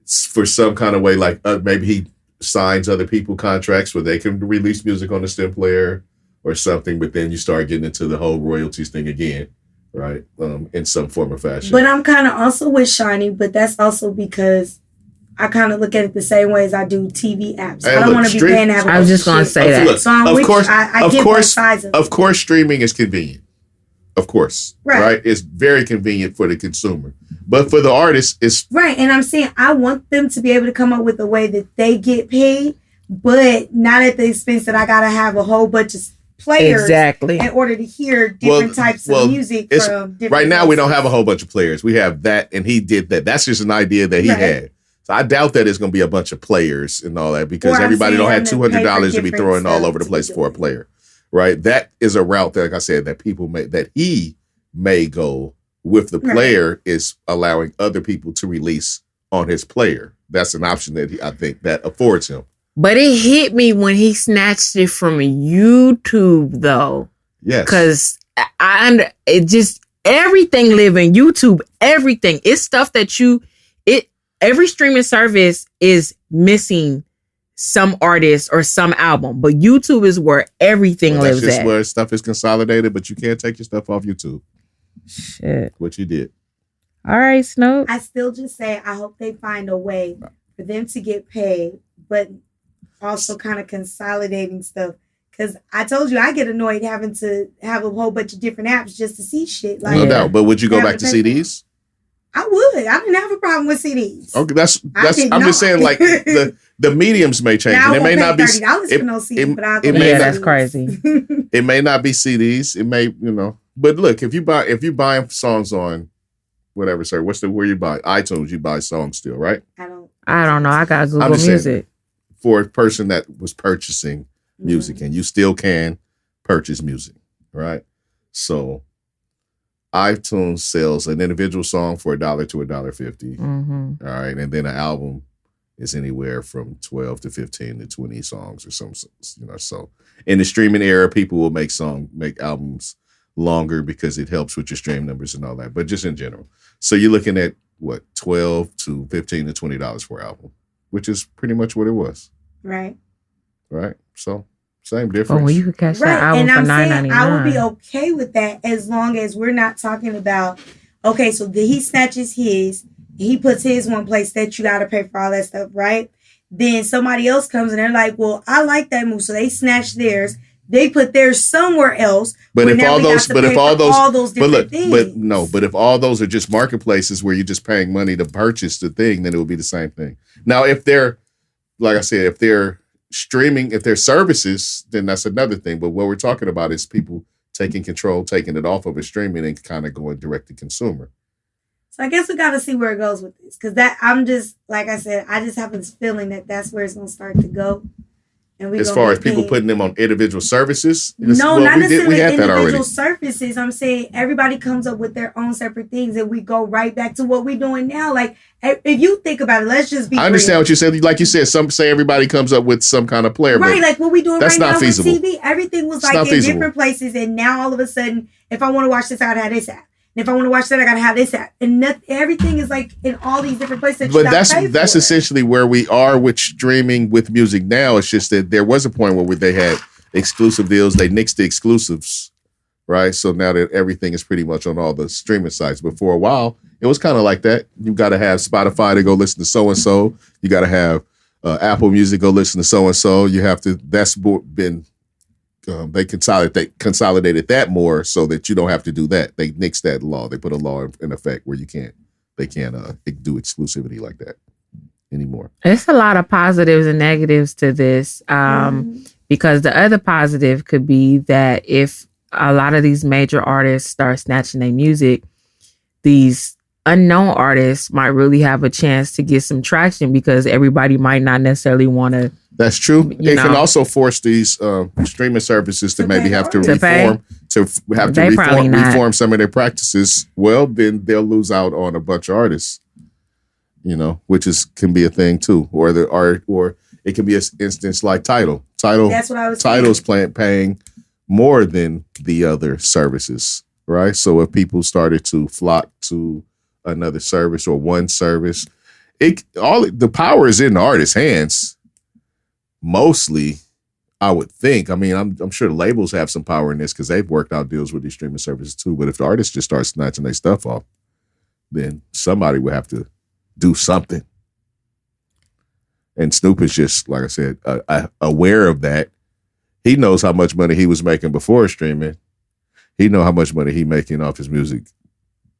for some kind of way, like maybe he signs other people contracts where they can release music on the stem player or something, but then you start getting into the whole royalties thing again, right? In some form or fashion. But I'm kind of also with Shanni, but that's also because I kind of look at it the same way as I do TV apps. I don't want to be paying to have I was just going to say that. Look, so I get both sides of it. Of course, streaming is convenient. Of course, right? It's very convenient for the consumer. But for the artist, it's... Right, and I'm saying I want them to be able to come up with a way that they get paid, but not at the expense that I got to have a whole bunch of players exactly in order to hear different types of music from different right now we don't voices. have a whole bunch of players. We have that, and he did that. That's just an idea that he had. So I doubt that it's going to be a bunch of players and all that, because everybody don't have $200 to be throwing all over the place for a player, right? That is a route that, like I said, that he may go with the player, is allowing other people to release on his player. That's an option that I think that affords him. But it hit me when he snatched it from YouTube, though. Yes, because it just everything live in YouTube. Everything, it's stuff that every streaming service is missing some artist or some album, but YouTube is where everything lives that's just at. where stuff is consolidated, but you can't take your stuff off YouTube. Shit. What you did. All right, Snoop. I still just say I hope they find a way for them to get paid, but also kind of consolidating stuff. Because I told you I get annoyed having to have a whole bunch of different apps just to see shit. Like, No doubt. But would you go back to CDs? I would. I didn't have a problem with CDs. Okay, that's. I'm just saying, like the mediums may change. Now, And it may not be $30 for no CD, but I'll go may that's crazy. It may not be CDs. It may, But look, if you buy songs on whatever, sir, where you buy iTunes, you buy songs still, right? I don't know. I got Google just Music. saying, for a person that was purchasing music, and you still can purchase music, right? So iTunes sells an individual song for $1 to $1.50. Mm-hmm. All right. And then an album is anywhere from 12 to 15 to 20 songs or some, so in the streaming era, people will make albums longer because it helps with your stream numbers and all that, but just in general. So you're looking at what, $12 to $15 to $20 for an album, which is pretty much what it was. Right. Right. So same difference. Oh, well, you could catch that Right. album And for I'm saying $9.99. I would be okay with that as long as we're not talking about, okay, so he snatches his, he puts his one place that you got to pay for all that stuff, right? Then somebody else comes and they're like, well, I like that move. So they snatch theirs. They put theirs somewhere else. But if all those different things. But if all those are just marketplaces where you're just paying money to purchase the thing, then it would be the same thing. Now, if they're, like I said, if they're streaming, if they're services, then that's another thing. But what we're talking about is people taking control, taking it off of a streaming and kind of going direct to consumer. So I guess we got to see where it goes with this. Because I'm just, like I said, I just have this feeling that that's where it's going to start to go. And as far as people putting them on individual services? No, not necessarily individual services. I'm saying everybody comes up with their own separate things and we go right back to what we're doing now. Like, if you think about it, let's just be I understand real. what you said. Like you said, some say everybody comes up with some kind of player. Right, like what we doing right now feasible. with TV. Everything was like in different places. And now all of a sudden, if I want to watch this, I gotta have this app. And if I want to watch that, I gotta have this app. And everything is like in all these different places. But that's essentially where we are with streaming with music now. It's just that there was a point where they had exclusive deals. They nixed the exclusives, right? So now that everything is pretty much on all the streaming sites. But for a while, it was kind of like that. You got to have Spotify to go listen to so-and-so. You got to have Apple Music go listen to so-and-so. You have to, that's been... they consolidated that more so that you don't have to do that. They nixed that law. They put a law in effect where they can't do exclusivity like that anymore. It's a lot of positives and negatives to this, because the other positive could be that if a lot of these major artists start snatching their music, these unknown artists might really have a chance to get some traction because everybody might not necessarily want to. That's true. It can also force these streaming services to maybe have to reform some of their practices. Well, then they'll lose out on a bunch of artists, which can be a thing too. Or it can be an instance like Tidal. That's what I was saying. Tidal's paying more than the other services, right? So if people started to flock to another service or one service, the power is in the artist's hands. Mostly, I would think. I mean, I'm sure the labels have some power in this because they've worked out deals with these streaming services too. But if the artists just start snatching their stuff off, then somebody would have to do something. And Snoop is just, like I said, aware of that. He knows how much money he was making before streaming. He knows how much money he's making off his music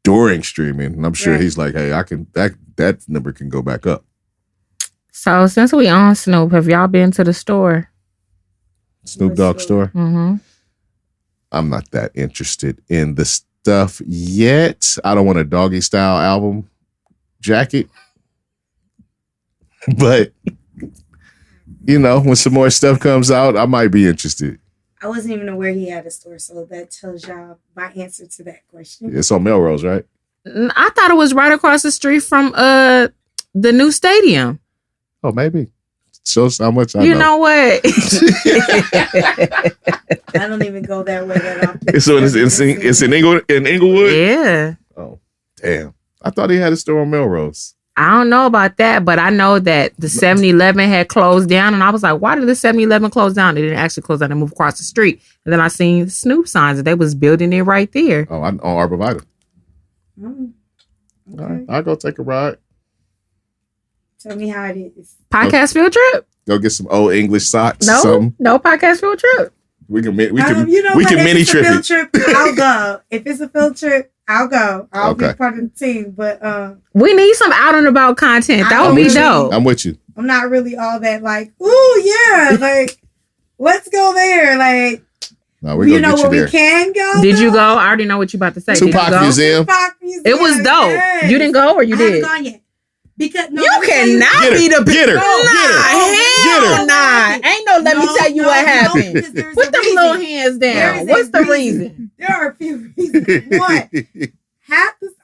during streaming. And I'm sure he's like, hey, that number can go back up. So since we on Snoop, have y'all been to the store? Snoop Dogg store? Mm-hmm. I'm not that interested in the stuff yet. I don't want a Doggy Style album jacket. But, you know, when some more stuff comes out, I might be interested. I wasn't even aware he had a store, so that tells y'all my answer to that question. It's on Melrose, right? I thought it was right across the street from the new stadium. Oh, maybe. Shows how much I You know. know what? I don't even go that way that often. So it's in Inglewood? Yeah. Oh, damn. I thought he had a store on Melrose. I don't know about that, but I know that the 7-Eleven had closed down, and I was like, why did the 7-Eleven close down? They didn't actually close down and move across the street. And then I seen Snoop signs that they was building it right there. Oh, on Arborvitae. Okay. All right, I'll go take a ride. Tell me how it is. Podcast field trip? Go get some old English socks. No, Something. no podcast field trip. We can You know what? mini If it's a trip field it. trip, I'll go. If it's a field trip, I'll go. I'll Okay. be part of the team. But We need some out and about content. That would be dope. I'm with you. I'm not really all that like, ooh, yeah, like, let's go there. Like, No, we're you gonna know get where you we there. can go? Did you though? go? I already know what you about to say. Did you Tupac go? Museum. Tupac Museum. It was dope. Yes. You didn't go or you I did? haven't gone yet. Because no, You let me tell cannot Get her, be the get her, Nah, get her, hell get her. nah. Ain't no let me No, tell you no, what no, happened. because there's Put a them reason. little hands There down. is a What's the reason. reason? There are a few reasons. One,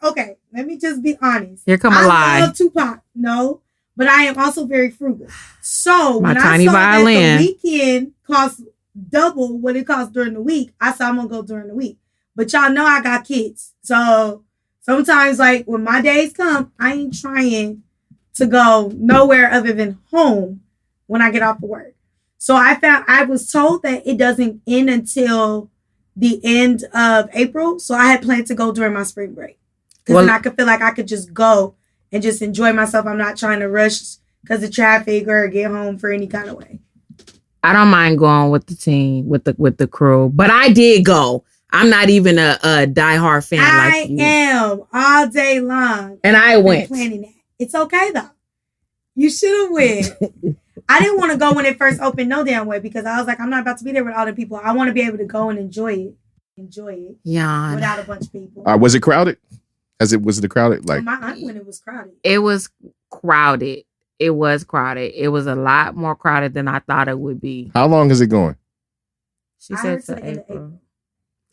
okay, let me just be honest. Here come a I lie. love Tupac, no, but I am also very frugal. So My when tiny I saw violin. that the weekend costs double what it costs during the week, I said I'm gonna go during the week. But y'all know I got kids, so sometimes like when my days come, I ain't trying to go nowhere other than home when I get off of work. So I was told that it doesn't end until the end of April. So I had planned to go during my spring break. Because then I could feel like I could just go and just enjoy myself. I'm not trying to rush because of traffic or get home for any kind of way. I don't mind going with the team, with the crew, but I did go. I'm not even a diehard fan like you. I am all day long. And I I've been went. planning that. It's okay though. You should have went. I didn't want to go when it first opened no damn way because I was like, I'm not about to be there with all the people. I want to be able to go and enjoy it Yawn. without a bunch of people. Was it crowded? Was it crowded? Like My aunt when it was crowded. It was crowded. It was crowded. It was a lot more crowded than I thought it would be. how long is it going? She I said heard to to the end of April.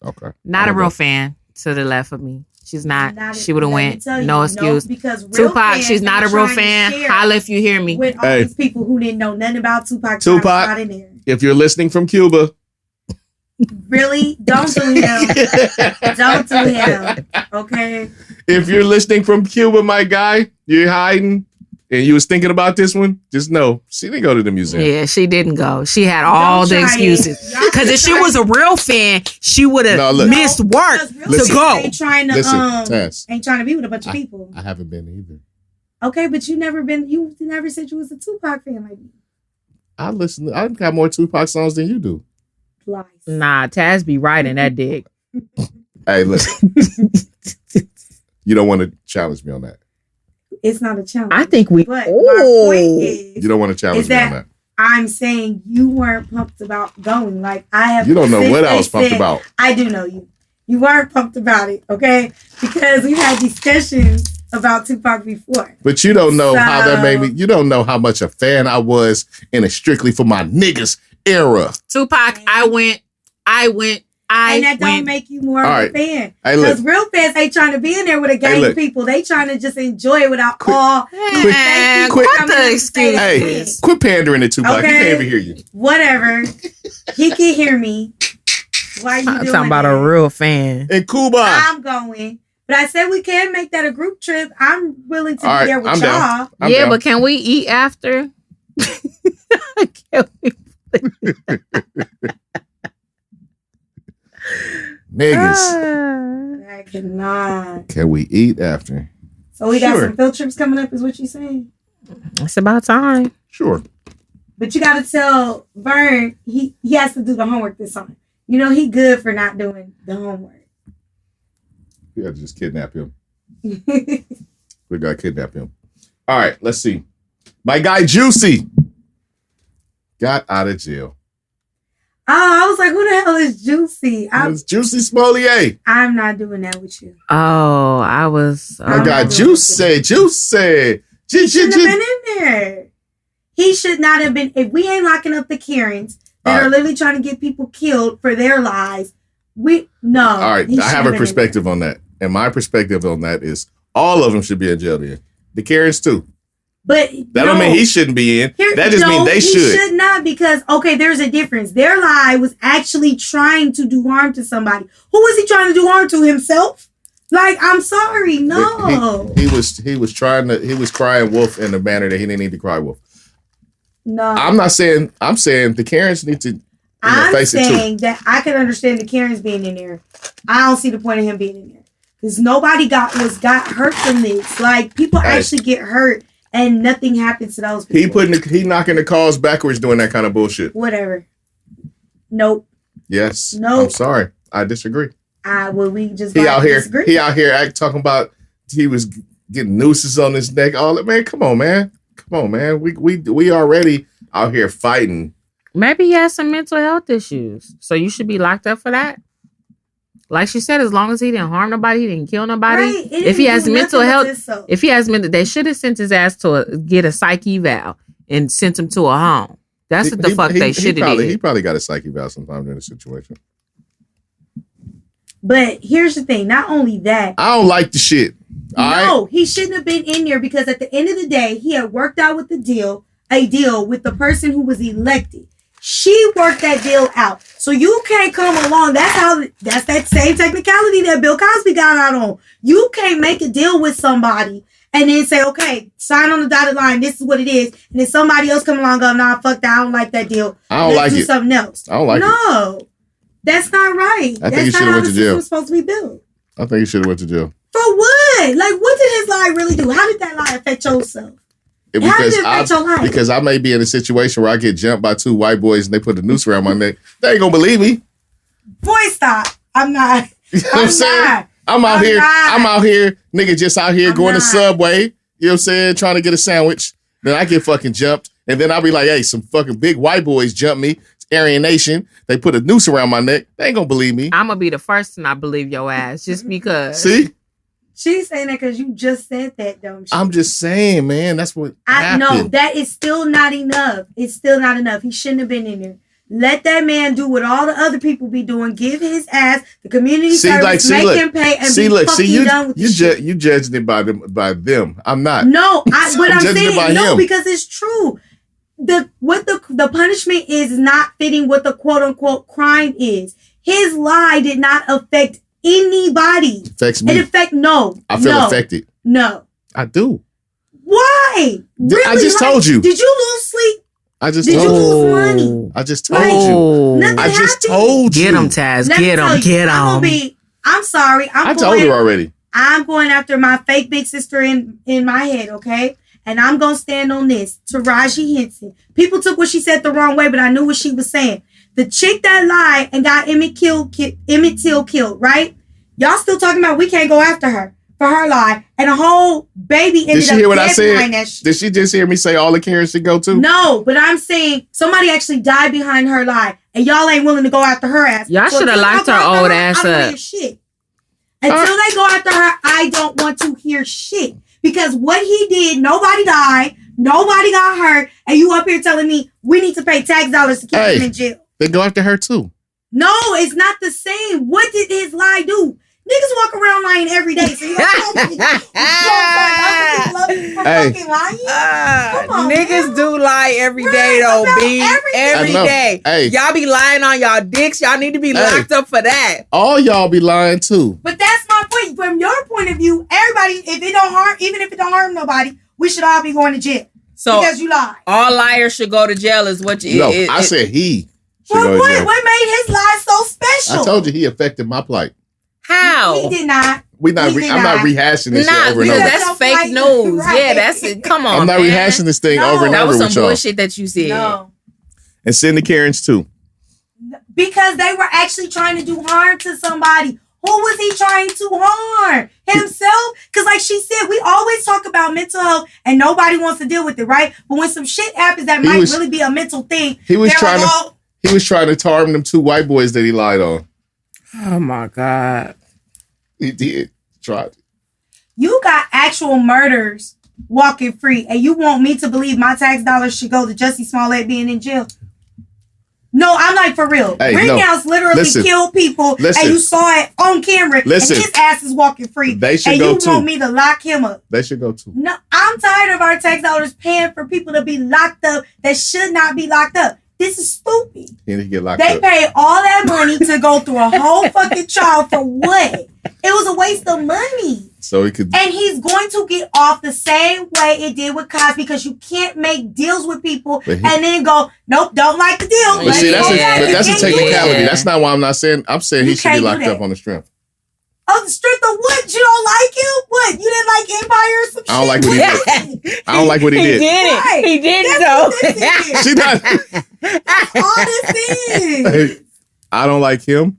Okay. Not a Okay. real fan to the left of me. She's not. She would have let me went. tell you, No excuse. because real Tupac, fans she's not a ain't real trying to fan. share Holla if you hear me. with all Hey. these people who didn't know nothing about Tupac. Tupac. Not in there. If you're listening from Cuba, Really? Don't do him. Don't do him. Okay. if you're listening from Cuba, my guy, you're hiding, and you was thinking about this one, just know she didn't go to the museum. Yeah, she didn't go. She had all the Don't try it. excuses. Y'all Because if she try was a real fan, she would No, have look. missed work Because real to fans go. Ain't trying to Listen, Tess, ain't trying to be with a bunch of people. I haven't been either. Okay, but you never said you was a Tupac fan like me. I got more Tupac songs than you do. Lies. Nah, Taz be riding that dick. Hey, listen. You don't want to challenge me on that. It's not a challenge. I think we. But my point is, You don't want to challenge Is me that- on that. I'm saying you weren't pumped about going. Like I have. You don't know since what I they was pumped said- about. I do know you. You weren't pumped about it, okay? Because we've had discussions about Tupac before. But you don't know how that made me. So- You don't know how much a fan I was in a Strictly for My Niggas era. Tupac, I went. And that don't make you more All of right. a fan. Hey, look. Because real fans ain't trying to be in there with a gang look. of people. They trying to just enjoy it without all. Man, Quick- what the excuses? Hey, quit pandering to Tupac. He Okay. can't even hear you. Whatever. He can hear me. Why you I'm doing talking about that? a real fan. In Cuba. I'm going. But I said we can make that a group trip. I'm willing to All right, be there with I'm y'all. down. I'm Yeah, down. but can we eat after? Can we? Niggas, I cannot. can we eat after? So we got Sure. some field trips coming up, is what you saying? It's about time. Sure. But you got to tell Vern he has to do the homework this time. You know he good for not doing the homework. We gotta just kidnap him. We gotta kidnap him. All right, let's see. My guy Jussie got out of jail. I was like, who the hell is Jussie? It's Jussie Smollett. I'm not doing that with you. Oh, I was. I got Jussie. He shouldn't have been in there. He should not have been. If we ain't locking up the Karens that are literally trying to get people killed for their lies, no. All right, I have a perspective on that. And my perspective on that is all of them should be in jail then. The Karens too. But that don't mean he shouldn't be in. That just means they should. He should not, because, okay, there's a difference. Their lie was actually trying to do harm to somebody. Who was he trying to do harm to? Himself? Like, I'm sorry, no. He was crying wolf in a manner that he didn't need to cry wolf. No. I'm saying the Karens need to face it too. I'm saying that I can understand the Karens being in there. I don't see the point of him being in there. Because nobody got hurt from this. Like, people actually get hurt. And nothing happens to those people. He knocking the calls backwards doing that kind of bullshit. Whatever. Nope. Yes. Nope. I'm sorry. I disagree. We just he out here talking about he was getting nooses on his neck. All that, man. Come on, man. We already out here fighting. Maybe he has some mental health issues, so you should be locked up for that. Like she said, as long as he didn't harm nobody, he didn't kill nobody. Right. If he has mental health, they should have sent his ass to get a psych eval and sent him to a home. That's what the fuck they should have did. He probably got a psych eval sometime in the situation. But here's the thing: not only that, I don't like the shit. He shouldn't have been in there, because at the end of the day, he had worked out with a deal with the person who was elected. She worked that deal out. So you can't come along. That's that same technicality that Bill Cosby got out on. You can't make a deal with somebody and then say, okay, sign on the dotted line. This is what it is. And then somebody else come along and go, nah, fuck that. I don't like that deal. Let's do something else. I don't like it. No, that's not right. I think he should have went to jail. That's supposed to be built. I think he should have went to jail. For what? Like, what did his lie really do? How did that lie affect yourself? Because I may be in a situation where I get jumped by two white boys and they put a noose around my neck. They ain't gonna believe me. Boy, stop. I'm not. You know what I'm saying? I'm out here, nigga, just out here going to Subway, you know what I'm saying, trying to get a sandwich. Then I get fucking jumped. And then I'll be like, hey, some fucking big white boys jump me. It's Aryan Nation. They put a noose around my neck. They ain't gonna believe me. I'm gonna be the first to not believe your ass just because. See? She's saying that because you just said that, don't you? I'm just saying, man. That's what happened. No, that is still not enough. It's still not enough. He shouldn't have been in there. Let that man do what all the other people be doing. Give his ass the community service, make him pay, and done with this shit. You judging it by them. I'm not. No, what I'm saying, no, because it's true. The punishment is not fitting what the quote unquote crime is. His lie did not affect anybody. It affects me. I feel affected. No. I do. Why? Really? I just told you. Did you lose sleep? Did you lose money? I just told you. I just told you. Get him, Taz. Get him. I'm sorry. I told her already. I'm going after my fake big sister in my head, okay? And I'm going to stand on this. Taraji Henson. People took what she said the wrong way, but I knew what she was saying. The chick that lied and got Emmett Till killed, right? Y'all still talking about we can't go after her for her lie. And a whole baby ended up dead. Did she hear what I said? Did she just hear me say all the Karens should go too? No, but I'm saying somebody actually died behind her lie. And y'all ain't willing to go after her ass. Y'all should have locked her old ass up. I don't hear shit. Until they go after her, I don't want to hear shit. Because what he did, nobody died. Nobody got hurt. And you up here telling me we need to pay tax dollars to keep him in jail. They go after her too. No, it's not the same. What did his lie do? Niggas walk around lying every day. So you don't fucking lying? Come on, niggas man. do lie every day though, B. Every day. Hey. Y'all be lying on y'all dicks. Y'all need to be locked up for that. All y'all be lying too. But that's my point. From your point of view, everybody, even if it don't harm nobody, we should all be going to jail. So because you lie. All liars should go to jail is what you. I said he. Well, what made his lie so special? I told you he affected my plight. How? He did not. I'm not rehashing this shit over and over. That's fake news. Right. Yeah, that's it. Come on, I'm not rehashing this thing over and over with y'all. That was some bullshit that you said. No. And send the Karens too. Because they were actually trying to do harm to somebody. Who was he trying to harm? Himself? Because like she said, we always talk about mental health and nobody wants to deal with it, right? But when some shit happens that might really be a mental thing, He was trying to tarm them 2 white boys that he lied on. Oh my God. He did. Tried. You got actual murders walking free, and you want me to believe my tax dollars should go to Jussie Smollett being in jail? No, I'm like, for real. Hey, Rittenhouse literally killed people, and you saw it on camera, and his ass is walking free. They should and go you want me to lock him up? They should go too. No, I'm tired of our tax dollars paying for people to be locked up that should not be locked up. This is stupid. He need to get locked They up. paid all that money to go through a whole fucking trial for what? It was a waste of money. So he could. And he's going to get off the same way it did with Cosby, because you can't make deals with people and then go, nope, don't like the deal. But see, that's a technicality. That's not why I'm not saying. I'm saying he should be locked up on the strength. On the strength of what? You don't like him? What? You didn't like Empire or some shit? I don't like what he did. I don't like what he did. He did it. Right. He did it though. She not. All this is. I don't like him.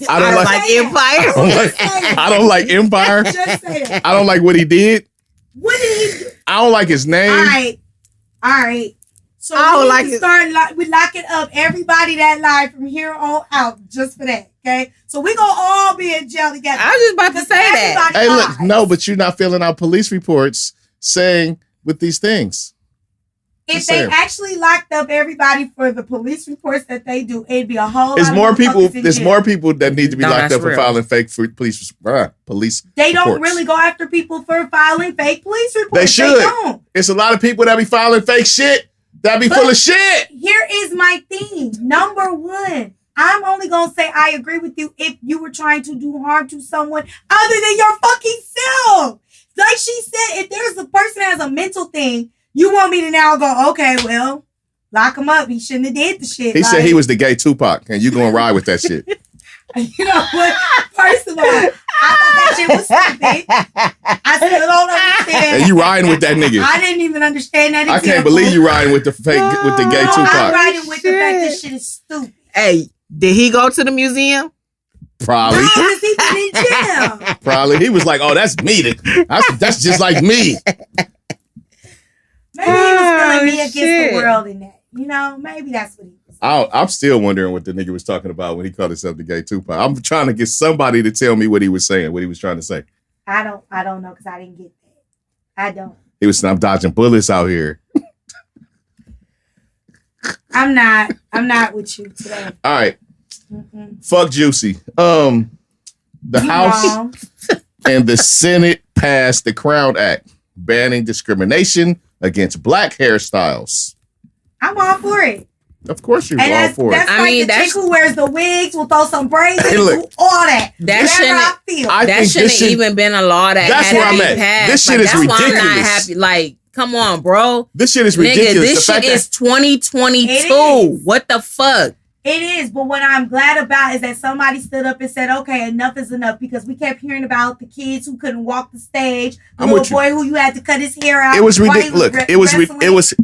I don't like Empire. I don't like Empire. Just say it. I don't like what he did. What did he do? I don't like his name. All right. So I don't we like need to it. start we locking up everybody that lied from here on out just for that. Okay, so we gonna all be in jail together. I was just about to say that. Hey, look, no, but you're not filling out police reports saying with these things. If they actually locked up everybody for the police reports that they do, it'd be a whole. There's lot more of people. motherfuckers in There's jail. more people that need to be locked that's up for real. filing fake police. Police. They don't reports. really go after people for filing fake police reports. They should. don't. It's a lot of people that be filing fake shit. That be full of shit. Here is my thing. Number one, I'm only gonna say I agree with you if you were trying to do harm to someone other than your fucking self. Like she said, if there's a person that has a mental thing, you want me to now go, okay, well, lock him up. He shouldn't have did the shit. He said he was the gay Tupac, and you gonna ride with that shit. You know what? First of all, I thought that shit was stupid. I still don't understand. And you riding with that nigga. I didn't even understand that. I can't believe you riding with the fake with the gay I'm Tupac. riding with the fact that shit is stupid. Hey, did he go to the museum? Probably. Because he been in jail. Probably. He was like, oh, that's me. That's just like me. Maybe he was feeling me against the world in that. You know, maybe that's what he was. I'm still wondering what the nigga was talking about when he called himself the gay Tupac. I'm trying to get somebody to tell me what he was saying, what he was trying to say. I don't know because I didn't get that. I don't. He was saying, I'm dodging bullets out here. I'm not with you today. All right. Mm-mm. Fuck Jussie. The House and the Senate passed the Crown Act banning discrimination against black hairstyles. I'm all for it. Of course you're And all that's, for it. that's like the chick who wears the wigs, will throw some braids in, look, do all that. That Whatever shouldn't- I feel. That shouldn't even been a law that That's had where to I'm be at. passed. This shit is that's ridiculous. Why I'm not happy. Like, come on, bro. This shit is Nigga, ridiculous. this The shit fact is that 2022. It is. What the fuck? It is, but what I'm glad about is that somebody stood up and said, okay, enough is enough, because we kept hearing about the kids who couldn't walk the stage, the I'm little with you. boy who you had to cut his hair out. it was while he ridiculous. Look, wrestling. it was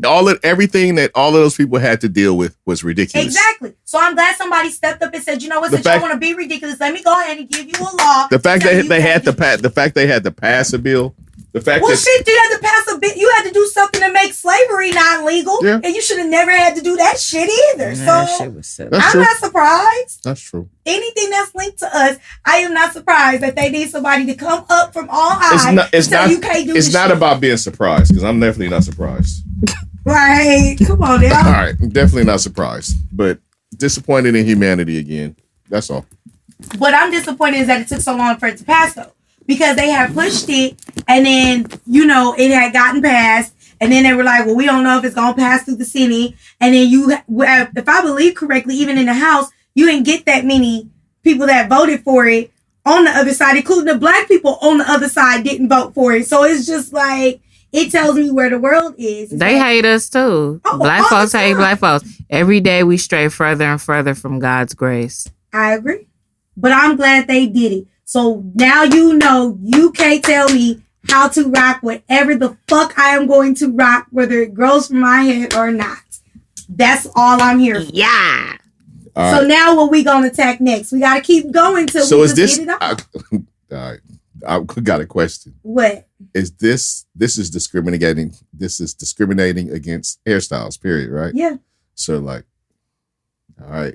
everything that all of those people had to deal with was ridiculous. Exactly. So I'm glad somebody stepped up and said, you know what, The since y'all fact- want to be ridiculous, let me go ahead and give you a law. The fact so that you they can't had do the fact they had to pass a bill. The fact Well, that shit, you had to pass a bit. You had to do something to make slavery not legal. Yeah. And you should have never had to do that shit either. That So shit was silly. That's I'm true. not surprised. That's true. Anything that's linked to us, I am not surprised that they need somebody to come up from all It's high not. It's to tell not. you can't do It's this not shit. about being surprised because I'm definitely not surprised. Right. Come on now. All right, I'm definitely not surprised, but disappointed in humanity again. That's all. What I'm disappointed is that it took so long for it to pass, though, because they had pushed it, and then it had gotten passed, and then they were like, "Well, we don't know if it's gonna pass through the Senate." And then if I believe correctly, even in the House, you didn't get that many people that voted for it on the other side, including the black people on the other side didn't vote for it. So it's just like it tells me where the world is. They hate us too. Oh, Black all the folks hate time. black folks. Every day we stray further and further from God's grace. I agree, but I'm glad they did it. So now you can't tell me how to rock whatever the fuck I am going to rock, whether it grows from my head or not. That's all I'm here for. Yeah. All So right. now what we gonna attack next? We gotta keep going till So we is just this? get it off. All right. I got a question. What? Is this is discriminating? This is discriminating against hairstyles. Period. Right. Yeah. So like, All right.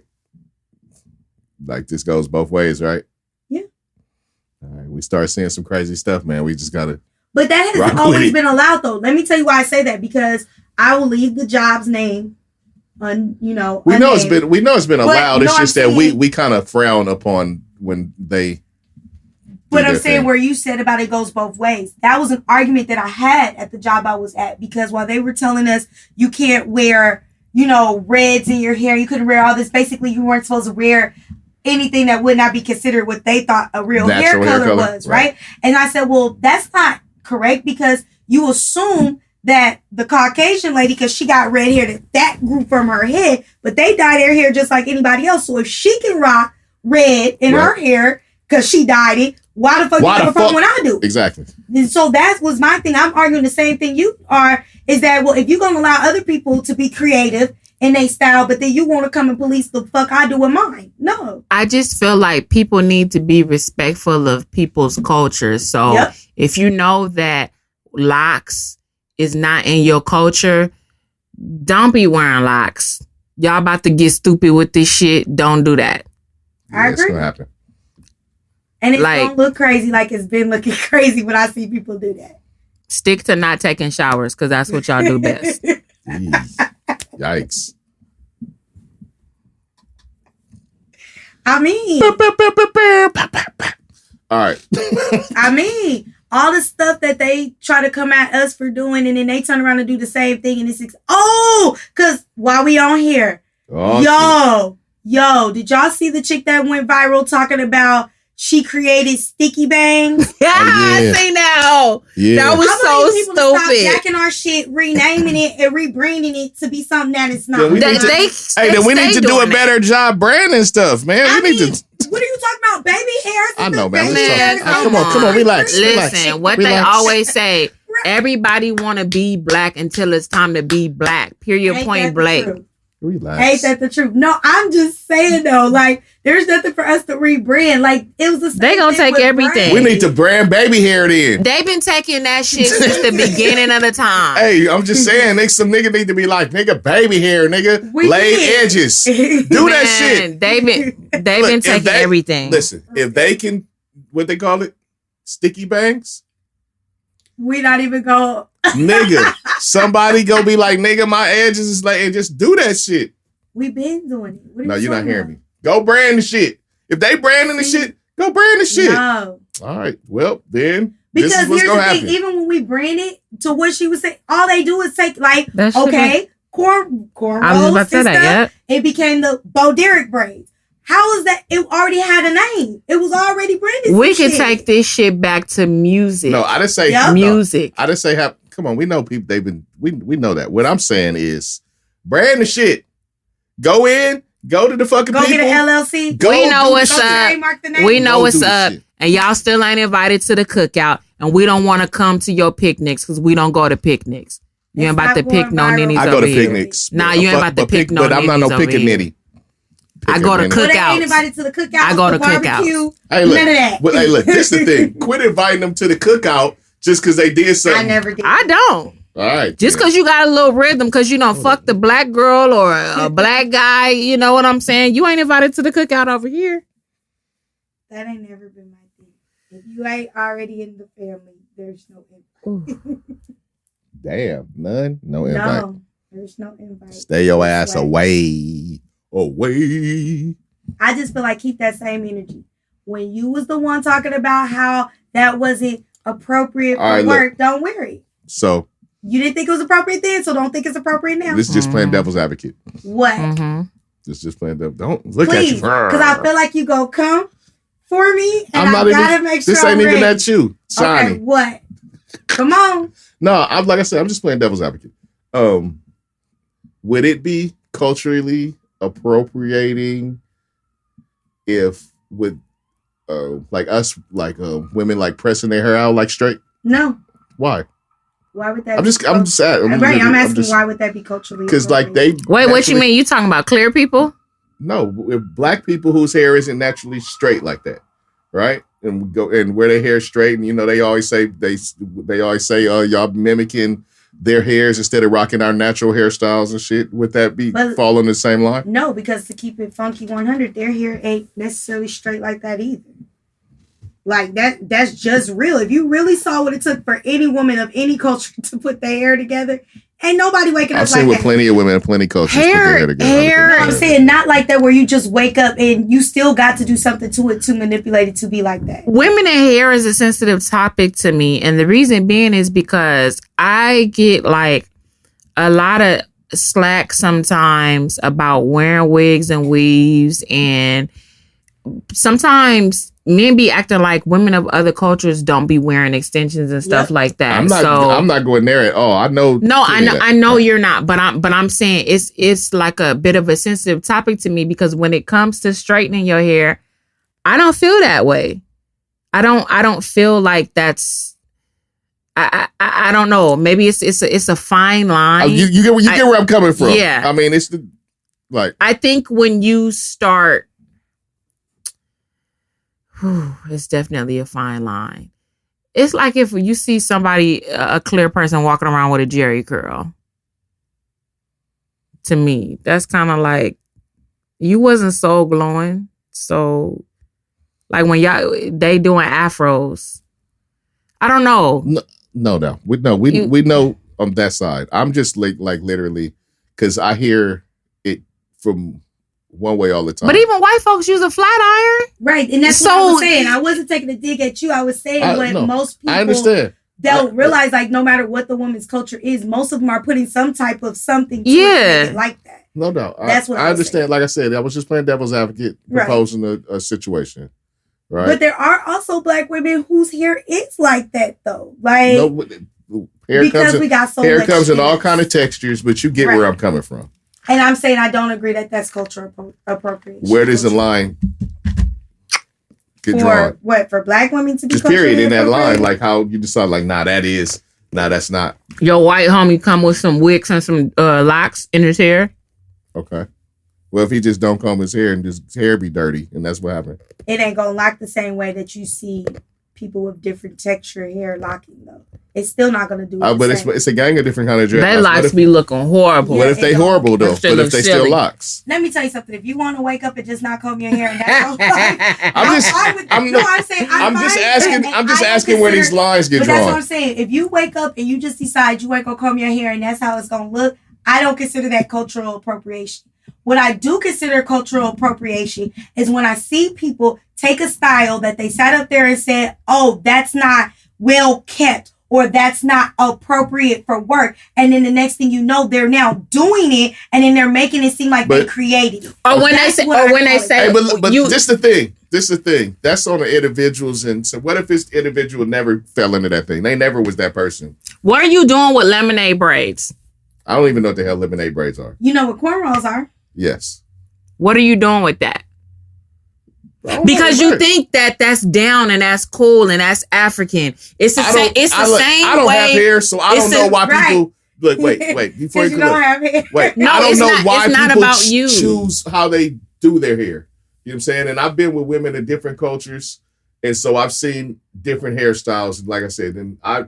Like this goes both ways, right? Yeah. All right. We start seeing some crazy stuff, man. We just gotta. But that has always been allowed, though. Let me tell you why I say that, because I will leave the job's name We know it's been allowed. It's just that we kind of frown upon when they. But I'm saying where you said about it goes both ways. That was an argument that I had at the job I was at, because while they were telling us you can't wear, reds in your hair, you couldn't wear all this. Basically, you weren't supposed to wear anything that would not be considered what they thought a real hair color was, right? And I said, well, that's not correct, because you assume that the Caucasian lady, because she got red hair, that grew from her head, but they dye their hair just like anybody else. So if she can rock red in her hair because she dyed it, why the fuck you have a problem when I do? Exactly. And so that was my thing. I'm arguing the same thing you are, is that, well, if you're going to allow other people to be creative in their style, but then you want to come and police the fuck I do with mine. No. I just feel like people need to be respectful of people's culture. So if you know that locks is not in your culture, don't be wearing locks. Y'all about to get stupid with this shit. Don't do that. I agree. It's going to happen. And it's going to look crazy like it's been looking crazy when I see people do that. Stick to not taking showers, because that's what y'all do best. Yikes. I mean. All right. I mean, all the stuff that they try to come at us for doing, and then they turn around and do the same thing, and it's because while we on here, yo, did y'all see the chick that went viral talking about she created sticky bangs? I see now. Yeah. That was so people stupid. Stop jacking our shit, renaming it and rebranding it to be something that it's not. Then we need to do a better job branding stuff, man. What are you talking about? Baby hairs? I know, man. Come on, relax. Listen, what they always say, everybody want to be black until it's time to be black. Period, point blank. Relax. Ain't that the truth? No, I'm just saying though, like, there's nothing for us to rebrand. Like, it was the same. They gonna take everything. We need to brand baby hair then. They've been taking that shit since the beginning of the time. Hey, I'm just saying, some nigga need to be like, nigga, baby hair, nigga, laid edges. Do that shit. They've been taking everything. Listen, if they can, what they call it, sticky bangs. We not even go. Nigga, somebody go be like, nigga, my edges is like, and just do that shit. We been doing it. No, you're not hearing me. Go brand the shit. If they branding the shit, go brand the shit. No. All right. Well, then because this is what's here's gonna the happen. thing, even when we brand it to what she was saying, all they do is take corn I was about to say that. It became the Bo Derek braids. How is that? It already had a name. It was already branded. We can take this shit back to music. No, I didn't say music. I didn't say come on, we know people. We know that. What I'm saying is, brand the shit. Go to the fucking people. Go get an LLC. We know what's up. We know what's up. And y'all still ain't invited to the cookout. And we don't want to come to your picnics because we don't go to picnics. You ain't about to pick no ninnies over here. I go to picnics. Nah, you ain't about to pick no ninnies. But I'm not no pickaninny. I go to cookouts. I ain't invited to the cookout. I go to cookouts. Hey, look, none of that. Hey, look, this is the thing. Quit inviting them to the cookout just because they did something. I never did. I don't. All right. Just because you got a little rhythm, because you don't fuck the black girl or a black guy, you know what I'm saying? You ain't invited to the cookout over here. That ain't never been my thing. If you ain't already in the family, there's no invite. Damn, none? No invite. No, there's no invite. Stay your ass away. Away. I just feel like keep that same energy. When you was the one talking about how that wasn't appropriate for work, don't wear it. So you didn't think it was appropriate then, so don't think it's appropriate now. This is just playing devil's advocate. What? This is just playing devil. Don't look Please, at you. Because I feel like you go come for me, and I gotta make sure this ain't even that you, Shanni. Okay, what? Come on. No, I'm like I said, I'm just playing devil's advocate. Would it be culturally appropriating if with like us, like women like pressing their hair out like straight? No. Why? Why would that? I'm just sad. I'm asking why would that be culturally? Because like they wait, what you mean? You talking about clear people? No, with black people whose hair isn't naturally straight like that, right? And we go and wear their hair straight, and you know they always say y'all mimicking their hairs instead of rocking our natural hairstyles and shit? Would that be fall on the same line? No, because to keep it funky 100, their hair ain't necessarily straight like that either. Like that's just real. If you really saw what it took for any woman of any culture to put their hair together, ain't nobody waking up like that. I've seen with plenty of women and plenty of cultures put their hair together. No, I'm saying not like that where you just wake up and you still got to do something to it to manipulate it to be like that. Women and hair is a sensitive topic to me. And the reason being is because I get like a lot of slack sometimes about wearing wigs and weaves. And sometimes men be acting like women of other cultures don't be wearing extensions and stuff like that. I'm not going there at all. I know. No, I know you're not. But I'm saying it's like a bit of a sensitive topic to me because when it comes to straightening your hair, I don't feel that way. I don't feel like that's. I don't know. Maybe it's a fine line. You get where I'm coming from. Yeah. I mean, it's the like. I think when you start. It's definitely a fine line. It's like if you see somebody, a clear person walking around with a Jerry curl. To me, that's kind of like, you wasn't so glowing. So, like when they doing afros. I don't know. No. We know on that side. I'm just like literally, because I hear it from one way all the time. But even white folks use a flat iron. Right. And that's what I was saying. I wasn't taking a dig at you. I was saying most people I understand. Don't realize, like, no matter what the woman's culture is, most of them are putting some type of something to it like that. No doubt. That's what I understand. Like I said, I was just playing devil's advocate, proposing a situation. Right. But there are also black women whose hair is like that, though. Like, hair comes in all kind of textures, but you get where I'm coming from. And I'm saying I don't agree that that's cultural appropriation. Where does the line get drawn? What, for black women to be just period in that line? Like how you decide, like, that's not. Your white homie come with some wigs and some locks in his hair. Okay. Well, if he just don't comb his hair and his hair be dirty, and that's what happened. It ain't gonna lock the same way that you see people with different texture hair locking, though. It's still not gonna do it. But it's a gang of different kind of dreadlocks. They locks be looking horrible. What if they horrible though? But if they still locks? Let me tell you something. If you want to wake up and just not comb your hair, and I'm just asking where these lines get drawn. That's what I'm saying. If you wake up and you just decide you ain't gonna comb your hair and that's how it's gonna look, I don't consider that cultural appropriation. What I do consider cultural appropriation is when I see people take a style that they sat up there and said, "Oh, that's not well kept," or "that's not appropriate for work," and then the next thing you know, they're now doing it, and then they're making it seem like they created it. Or when they say, hey, but this the thing. This is the thing. That's on the individuals. And so what if this individual never fell into that thing? They never was that person. What are you doing with lemonade braids? I don't even know what the hell lemonade braids are. You know what cornrows are? Yes. What are you doing with that? Because you think that that's down and that's cool and that's African. It's the same. It's the same. I don't have hair, so I don't know why people. Look, wait. Before you don't have hair. Wait, no, I don't know why people you. Choose how they do their hair. You know what I'm saying? And I've been with women in different cultures, and so I've seen different hairstyles. Like I said, and I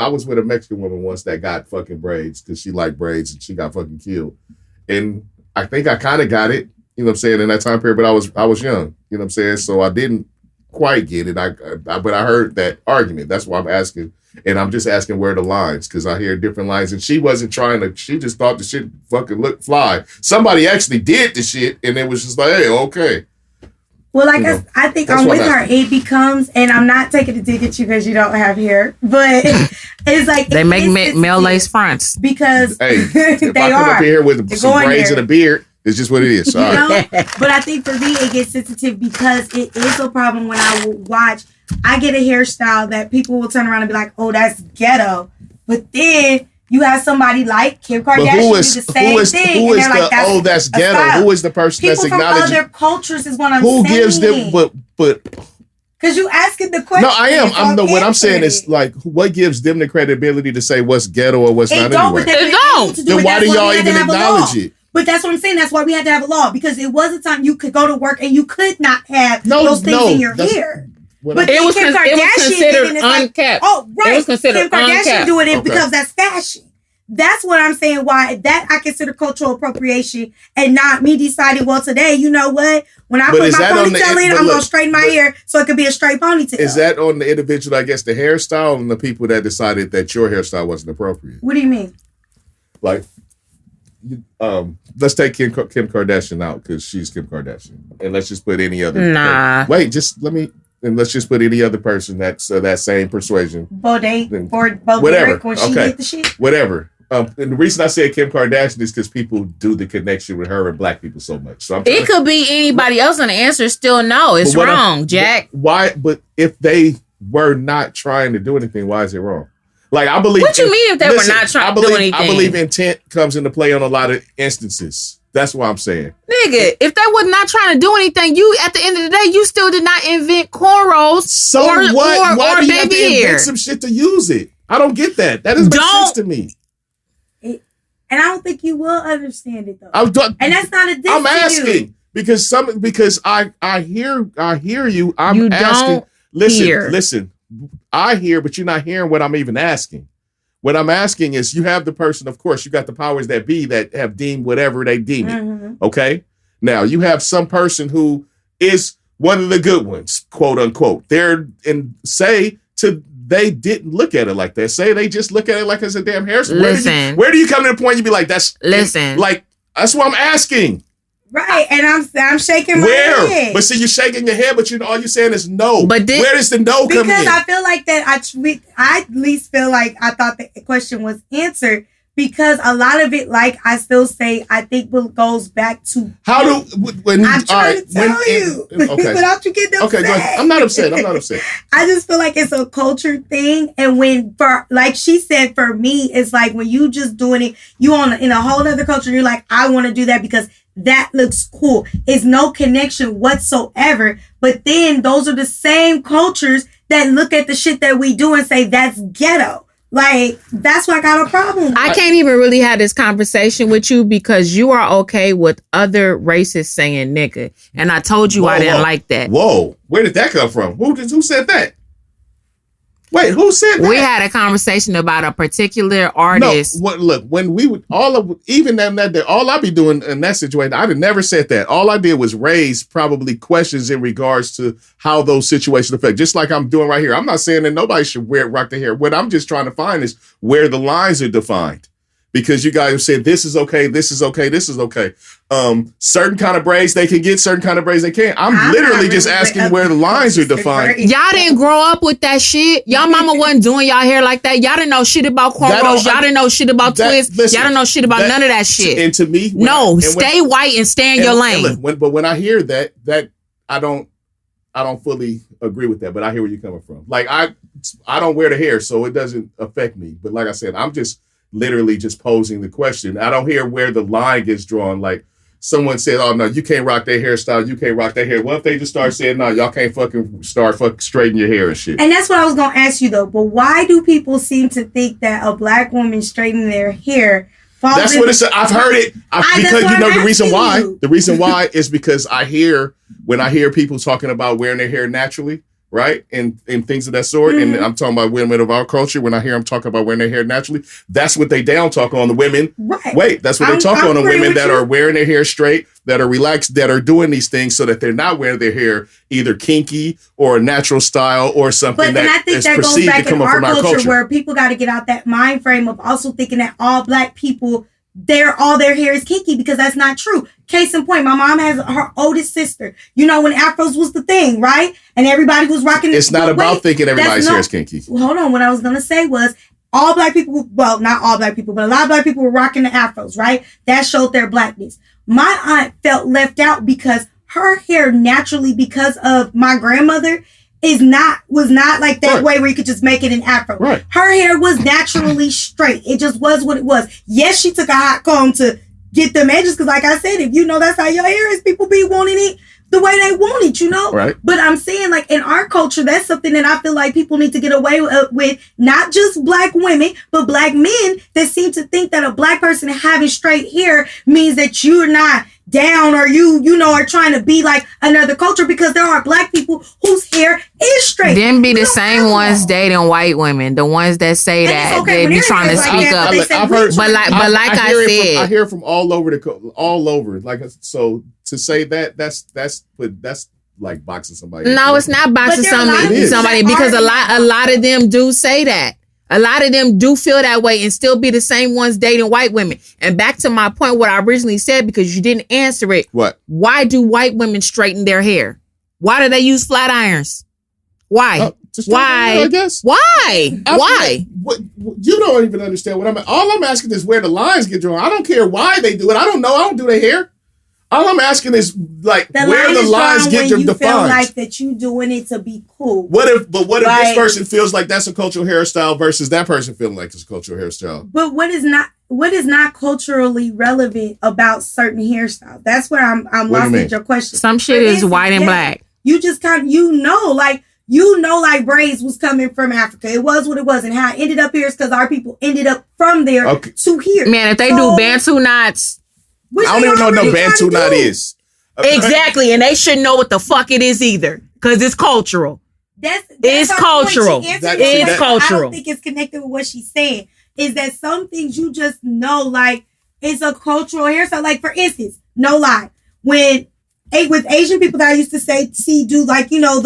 was with a Mexican woman once that got fucking braids because she liked braids and she got fucking killed. And I think I kind of got it. You know what I'm saying, in that time period, but I was young, you know what I'm saying? So I didn't quite get it. But I heard that argument. That's why I'm asking. And I'm just asking where the lines, because I hear different lines. And she wasn't she just thought the shit fucking looked fly. Somebody actually did the shit, and it was just like, hey, okay. Well, I think I'm with her. It becomes, and I'm not taking a dig at you because you don't have hair, but it's like they make male lace fronts because hey, if I come up here with some braids and a beard, it's just what it is. Sorry. You know? But I think for me, it gets sensitive because it is a problem when I watch. I get a hairstyle that people will turn around and be like, "Oh, that's ghetto," but then you have somebody like Kim Kardashian do the same thing. Who is that's ghetto? Style. Who is the person people that's acknowledging? People from other cultures is what I'm saying. Who gives them? But because you asking the question. No, I am. What I'm saying is like, what gives them the credibility to say what's ghetto or what's not anyway? Then why do y'all even acknowledge it? But that's what I'm saying. That's why we had to have a law, because it was a time you could go to work and you could not have those things in your hair. But it was considered unkept. Oh, right. It was considered Kim Kardashian doing it because that's fashion. That's what I'm saying. Why that I consider cultural appropriation and not me deciding, well, today, you know what? When I put my ponytail in, I'm going to straighten my hair so it could be a straight ponytail. Is that on the individual, I guess, the hairstyle and the people that decided that your hairstyle wasn't appropriate? What do you mean? Like, let's take Kim Kardashian out because she's Kim Kardashian. And let's just put any other. Nah. Wait, and let's just put any other person that's that same persuasion. Whatever. When she did the shit. Whatever. And the reason I say Kim Kardashian is because people do the connection with her and black people so much. So it could be anybody else, and the answer is still no. It's wrong, Jack. Why? But if they were not trying to do anything, why is it wrong? Like, I believe. What you mean if they were not trying to do anything? I believe intent comes into play on a lot of instances. That's what I'm saying. Nigga, if they were not trying to do anything, you at the end of the day, you still did not invent cornrows. So what? Why do you have to invent some shit to use it? I don't get that. That doesn't make sense to me. And I don't think you will understand it though. And that's not a diss. I'm asking because I hear you. I'm asking. Listen. I hear, but you're not hearing what I'm even asking. What I'm asking is, you have the person, of course, you got the powers that be that have deemed whatever they deem it. Mm-hmm. Okay. Now you have some person who is one of the good ones, quote unquote. They didn't look at it like that. Say they just look at it like it's a damn hairspray. Listen. Where do you come to the point you be like, that's... Listen. Like, that's what I'm asking. Right, and I'm shaking my head. But see, you're shaking your head, but all you're saying is no. But where does the no come in? Because I feel like that I at least feel like I thought the question was answered, because a lot of it, like I still say, I think goes back to I'm trying to tell you without you getting upset. Okay, go ahead. I'm not upset. I just feel like it's a culture thing, and like she said, for me, it's like when you just doing it, you in a whole other culture. You're like, I want to do that because that looks cool. It's no connection whatsoever. But then those are the same cultures that look at the shit that we do and say that's ghetto. Like, that's why I got a problem. I can't even really have this conversation with you because you are okay with other races saying nigga. And I told you I didn't like that. Whoa. Where did that come from? Who said that? Wait, who said that? We had a conversation about a particular artist. No, look, when we would all I be doing in that situation, I would never said that. All I did was raise probably questions in regards to how those situations affect. Just like I'm doing right here. I'm not saying that nobody should rock their hair. What I'm just trying to find is where the lines are defined. Because you guys have said this is okay, this is okay, this is okay. Certain kind of braids they can get, certain kind of braids they can't. I'm literally just asking where the lines are defined. Y'all didn't grow up with that shit. Y'all mama wasn't doing y'all hair like that. Y'all didn't know shit about cornrows. Y'all didn't know shit about twists. Y'all didn't know shit about none of that shit. And to me, stay white and stay in your lane. But when I hear that I don't fully agree with that. But I hear where you're coming from. Like I don't wear the hair, so it doesn't affect me. But like I said, I'm just literally just posing the question. I don't hear where the line gets drawn. Like someone said, oh no, you can't rock that hairstyle. You can't rock that hair. What if they just start saying, no, y'all can't fucking straighten your hair and shit? And that's what I was going to ask you though. But why do people seem to think that a black woman straightening their hair That's what it's. I've heard it because you know the reason why. The reason why is because when I hear people talking about wearing their hair naturally, right, and things of that sort, and I'm talking about women of our culture. When I hear them talking about wearing their hair naturally, that's what they down talk on the women. Right. Wait, that's what they talk on the women that are wearing their hair straight, that are relaxed, that are doing these things so that they're not wearing their hair either kinky or a natural style or something that is perceived to come from our culture. Where people got to get out that mind frame of also thinking that all black people, all their hair is kinky, because that's not true. Case in point, my mom has her oldest sister. You know, when afros was the thing, right? And everybody was rocking. It's not about thinking everybody's hair is kinky. Hold on. What I was going to say was all black people, well, not all black people, but a lot of black people were rocking the afros, right? That showed their blackness. My aunt felt left out because her hair naturally, because of my grandmother, was not like that way where you could just make it an afro. Right. Her hair was naturally straight. It just was what it was. Yes, she took a hot comb to get them edges, because like I said, if you know that's how your hair is, people be wanting it the way they want it, you know? Right. But I'm saying, like, in our culture, that's something that I feel like people need to get away with, not just black women, but black men that seem to think that a black person having straight hair means that you're not down or you know, are trying to be like another culture, because there are black people whose hair is straight. Them be the same ones dating white women, the ones that say that they be trying to speak up. I've heard, but like I said, I hear it from all over. Like, so to say that's like boxing somebody. No, it's not boxing somebody because a lot of them do say that. A lot of them do feel that way and still be the same ones dating white women. And back to my point, what I originally said, because you didn't answer it. What? Why do white women straighten their hair? Why do they use flat irons? Why? Why? I guess. Why? Why? You don't even understand what all I'm asking is where the lines get drawn. I don't care why they do it. I don't know. I don't do their hair. All I'm asking is like where the lines get defined. You feel like that you doing it to be cool. What if this person feels like that's a cultural hairstyle versus that person feeling like it's a cultural hairstyle? But what is not culturally relevant about certain hairstyles? That's where I'm lost with your question. Some shit is white and black. You just like braids was coming from Africa. It was what it was, and how it ended up here is because our people ended up from there to here. Man, if they do Bantu knots. I don't even know what no Bantu knot is. Exactly, and they shouldn't know what the fuck it is either, because it's cultural. It's cultural. It's cultural. I don't think it's connected with what she's saying. Is that some things you just know, like, it's a cultural hairstyle. Like, for instance, no lie, with Asian people that I used to do, like, you know,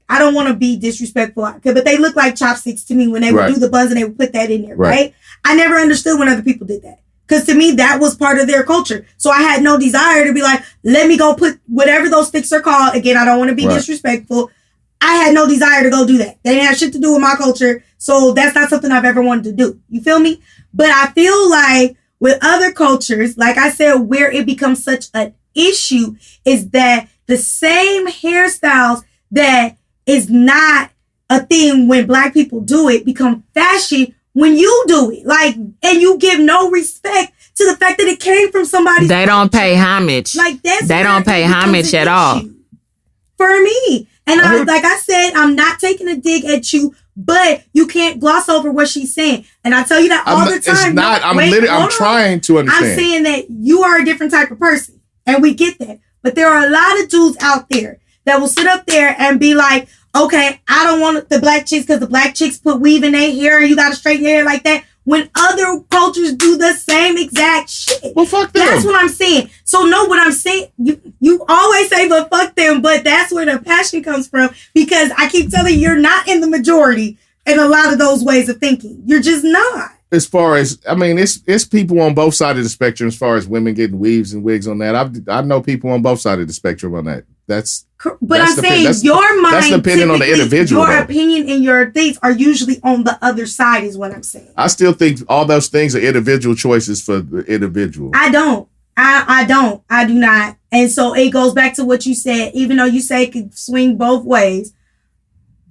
I don't want to be disrespectful, but they look like chopsticks to me when they would do the buns and they would put that in there, right? I never understood when other people did that. Because to me, that was part of their culture. So I had no desire to be like, let me go put whatever those sticks are called. Again, I don't want to be disrespectful. I had no desire to go do that. They didn't have shit to do with my culture. So that's not something I've ever wanted to do. You feel me? But I feel like with other cultures, like I said, where it becomes such an issue is that the same hairstyles that is not a thing when black people do it become fashion when you do it, like, and you give no respect to the fact that it came from somebody. They don't pay homage. Like they don't pay homage at all. For me, and like I said, I'm not taking a dig at you, but you can't gloss over what she's saying. And I tell you that all the time. It's not. I'm trying to understand. I'm saying that you are a different type of person, and we get that. But there are a lot of dudes out there that will sit up there and be like, okay, I don't want the black chicks because the black chicks put weave in their hair and you got to straighten your hair like that. When other cultures do the same exact shit. Well, fuck them. That's what I'm saying. So no, what I'm saying, you always say, but fuck them. But that's where the passion comes from, because I keep telling you, you're not in the majority in a lot of those ways of thinking. You're just not. As far as, I mean, it's people on both sides of the spectrum. As far as women getting weaves and wigs on that, I know people on both sides of the spectrum on that. I'm saying your mind. That's depending on the individual. Your opinion and your things are usually on the other side, is what I'm saying. I still think all those things are individual choices for the individual. I don't. I do not. And so it goes back to what you said. Even though you say it could swing both ways,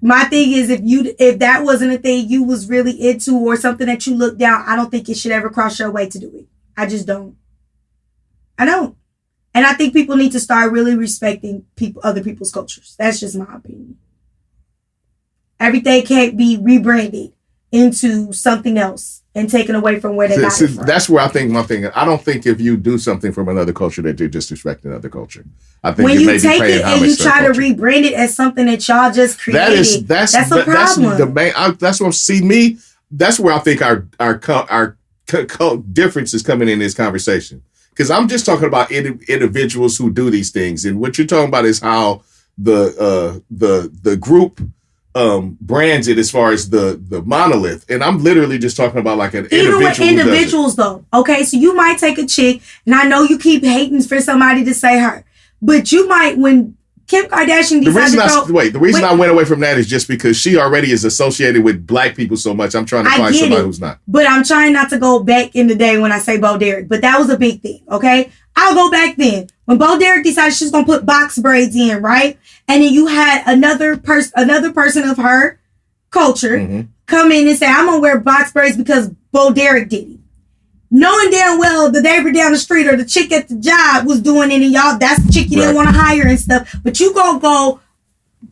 my thing is, if that wasn't a thing you was really into or something that you looked down, I don't think it should ever cross your way to do it. I just don't. I don't. And I think people need to start really respecting other people's cultures. That's just my opinion. Everything can't be rebranded into something else and taken away from where they got it from. That's where I think my thing. I don't think if you do something from another culture that you're disrespecting another culture. I think when you take it and you try to rebrand it as something that y'all just created, that's a problem. That's what see me. That's where I think our difference is coming in this conversation. Because I'm just talking about individuals who do these things, and what you're talking about is how the group brands it as far as the monolith. And I'm literally just talking about like an individual. Even with individuals, though. Okay, so you might take a chick, and I know you keep hating for somebody to say her, but you might when Kim Kardashian decided the reason I went away from that is just because she already is associated with black people so much. I'm trying to find somebody who's not. But I'm trying not to go back in the day when I say Bo Derek. But that was a big thing, okay? I'll go back then. When Bo Derek decided she's going to put box braids in, right? And then you had another person of her culture come in and say, I'm going to wear box braids because Bo Derek did it. knowing damn well the neighbor down the street or the chick at the job was doing it, and y'all, that's the chick you didn't want to hire and stuff. But you gonna go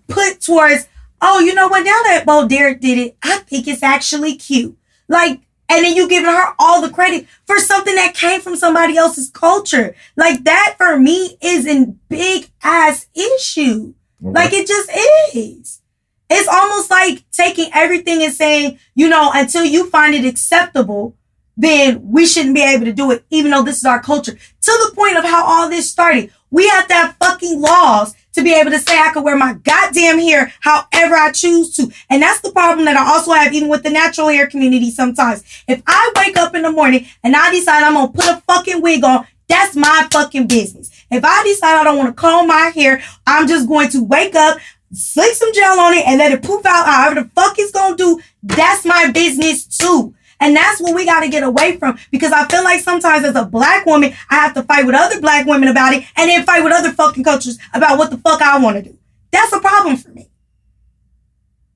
put towards, oh, you know what? Now that Bo Derek did it, I think it's actually cute. Like, and then you giving her all the credit for something that came from somebody else's culture. Like, that for me is a big ass issue. Okay. Like, it just is. It's almost like taking everything and saying, you know, until you find it acceptable, then we shouldn't be able to do it, even though this is our culture. To the point of how all this started. We have to have fucking laws to be able to say I can wear my goddamn hair however I choose to. And that's the problem that I also have even with the natural hair community sometimes. If I wake up in the morning and I decide I'm going to put a fucking wig on, that's my fucking business. If I decide I don't want to comb my hair, I'm just going to wake up, slick some gel on it, and let it poof out however the fuck it's going to do. That's my business too. And that's what we got to get away from, because I feel like sometimes as a black woman, I have to fight with other black women about it and then fight with other fucking cultures about what the fuck I want to do. That's a problem for me.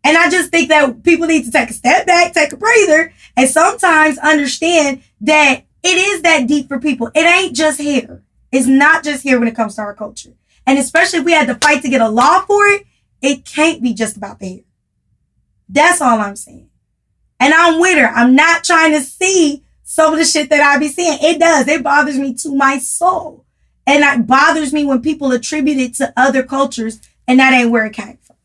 And I just think that people need to take a step back, take a breather, and sometimes understand that it is that deep for people. It ain't just hair. It's not just hair when it comes to our culture. And especially if we had to fight to get a law for it, it can't be just about the hair. That's all I'm saying. And I'm with her. I'm not trying to see some of the shit that I be seeing. It does. It bothers me to my soul. And it bothers me when people attribute it to other cultures and that ain't where it came from.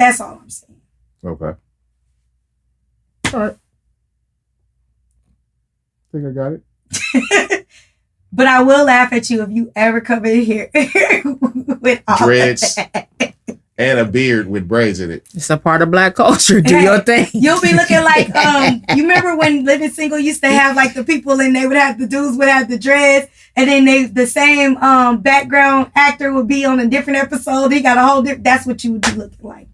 That's all I'm saying. Okay. All right. I think I got it. But I will laugh at you if you ever come in here with all dreads that. And a beard with braids in it. It's a part of black culture. Do your thing. You'll be looking like, you remember when Living Single used to have like the people and they would have the dudes would have the dreads and then the same background actor would be on a different episode. He got a whole different, that's what you would be looking like.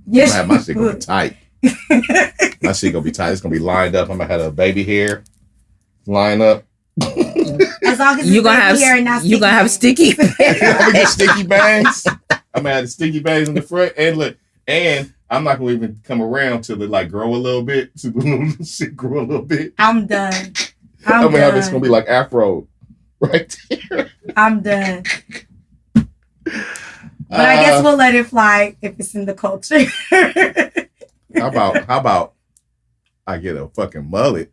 Yes. My shit gonna be tight. My shit gonna be tight. It's gonna be lined up. I'm gonna have a baby hair line up. As long as you're gonna have sticky. I'm gonna get sticky bangs. I'm gonna have the sticky bangs in the front, and look, and I'm not gonna even come around till it like grow a little bit. To the shit grow a little bit. I'm done. I'm gonna have it's gonna be like Afro right there. I'm done. But I guess we'll let it fly if it's in the culture. How about I get a fucking mullet?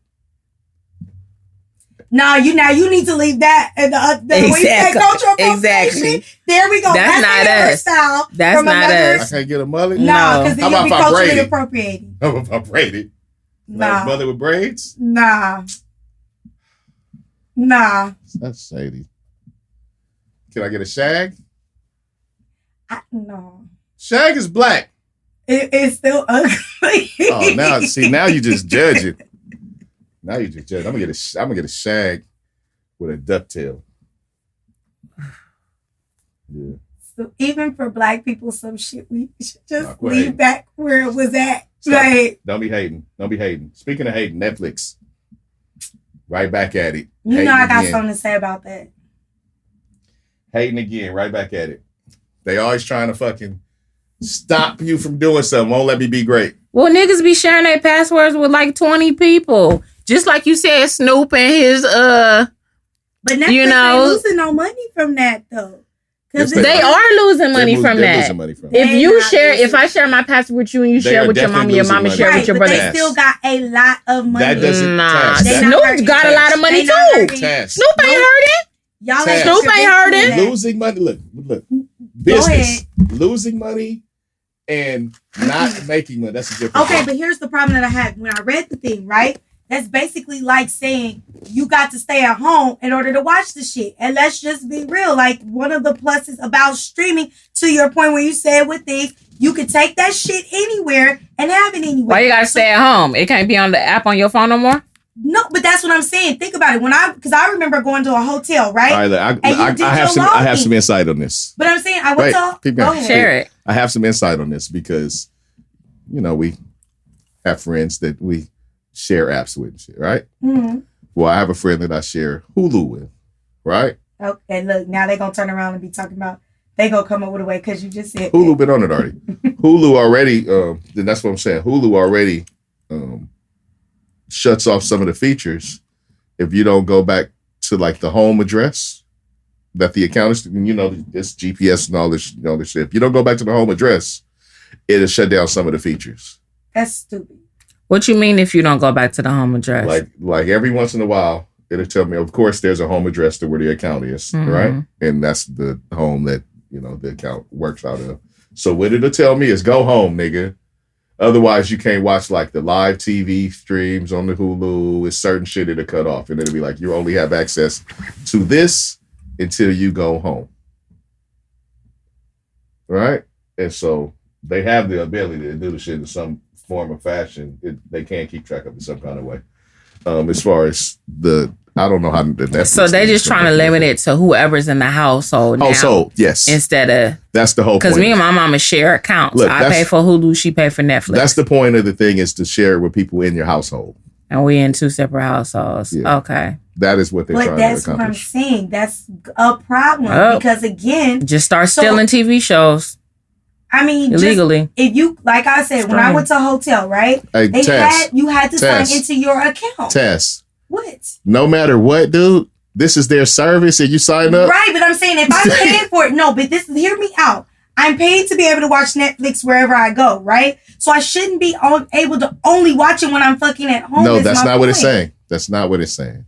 No, you need to leave that. Exactly. Cultural appropriation. There we go. That's not us. Style that's not us. I can't get a mullet? No, because then you'll be culturally appropriating. How about if I braided? Nah. Mullet with braids? Nah. That's shady. Can I get a shag? No. Shag is black. It's still ugly. Oh, now you just judge it. Now you just judge. I'm gonna get a shag with a ducktail. Yeah. So even for black people, some shit we should just leave back where it was at. Stop. Like, Don't be hating. Speaking of hating, Netflix. Right back at it. You know I got something to say about that. Hating again, right back at it. They always trying to fucking stop you from doing something. Won't let me be great. Well, niggas be sharing their passwords with like 20 people. Just like you said, Snoop and his But Netflix ain't losing no money from that though. Because they are losing money from that. If I share my password with you and you share with your mama share with your brother. They still got a lot of money. That doesn't Snoop got a lot of money too. Snoop ain't hurting. Snoop ain't hurting. Losing money. Look. Business. Losing money and not making money. That's a different thing. But here's the problem that I had when I read the thing, right? That's basically like saying you got to stay at home in order to watch the shit. And let's just be real. Like one of the pluses about streaming, to your point where you said with these, you could take that shit anywhere and have it anywhere. Why you gotta stay at home? It can't be on the app on your phone no more? No, but that's what I'm saying. Think about it. Because I remember going to a hotel, right? All right, I have some insight on this. But I'm saying I went to share it. I have some insight on this because, we have friends that we share apps with and shit, right? Mm-hmm. Well, I have a friend that I share Hulu with, right? Okay, look, now they're going to turn around and be talking about, they going to come up with a way because you just said Hulu been on it already. Hulu already, then that's what I'm saying. Hulu already shuts off some of the features if you don't go back to like the home address that the account is, it's GPS and all this, this shit. If you don't go back to the home address, it'll shut down some of the features. That's stupid. What you mean if you don't go back to the home address? Like every once in a while, it'll tell me, of course, there's a home address to where the account is, right? And that's the home that, the account works out of. So what it'll tell me is go home, nigga. Otherwise, you can't watch like the live TV streams on the Hulu. It's certain shit it'll cut off. And it'll be like, you only have access to this until you go home. Right? And so they have the ability to do the shit in some form of fashion. They can't keep track of it some kind of way. As far as I don't know how the Netflix. So they're just trying to limit it to whoever's in the household. Household, yes. Instead of that's the whole point. Because me and my mama share accounts. Look, I pay for Hulu, she pay for Netflix. That's the point of the thing, is to share it with people in your household. And we in 2 separate households. Yeah. Okay. That is what they're trying to accomplish. But that's what I'm saying. That's a problem because again, just start stealing TV shows. I mean, illegally. If you, like I said, when I went to a hotel, right? You had to sign into your account. Tess. What? No matter what, dude, this is their service and you sign up. Right, but I'm saying if I'm paying for it, no, but hear me out. I'm paid to be able to watch Netflix wherever I go, right? So I shouldn't be able to only watch it when I'm fucking at home. No, that's not what it's saying. That's not what it's saying.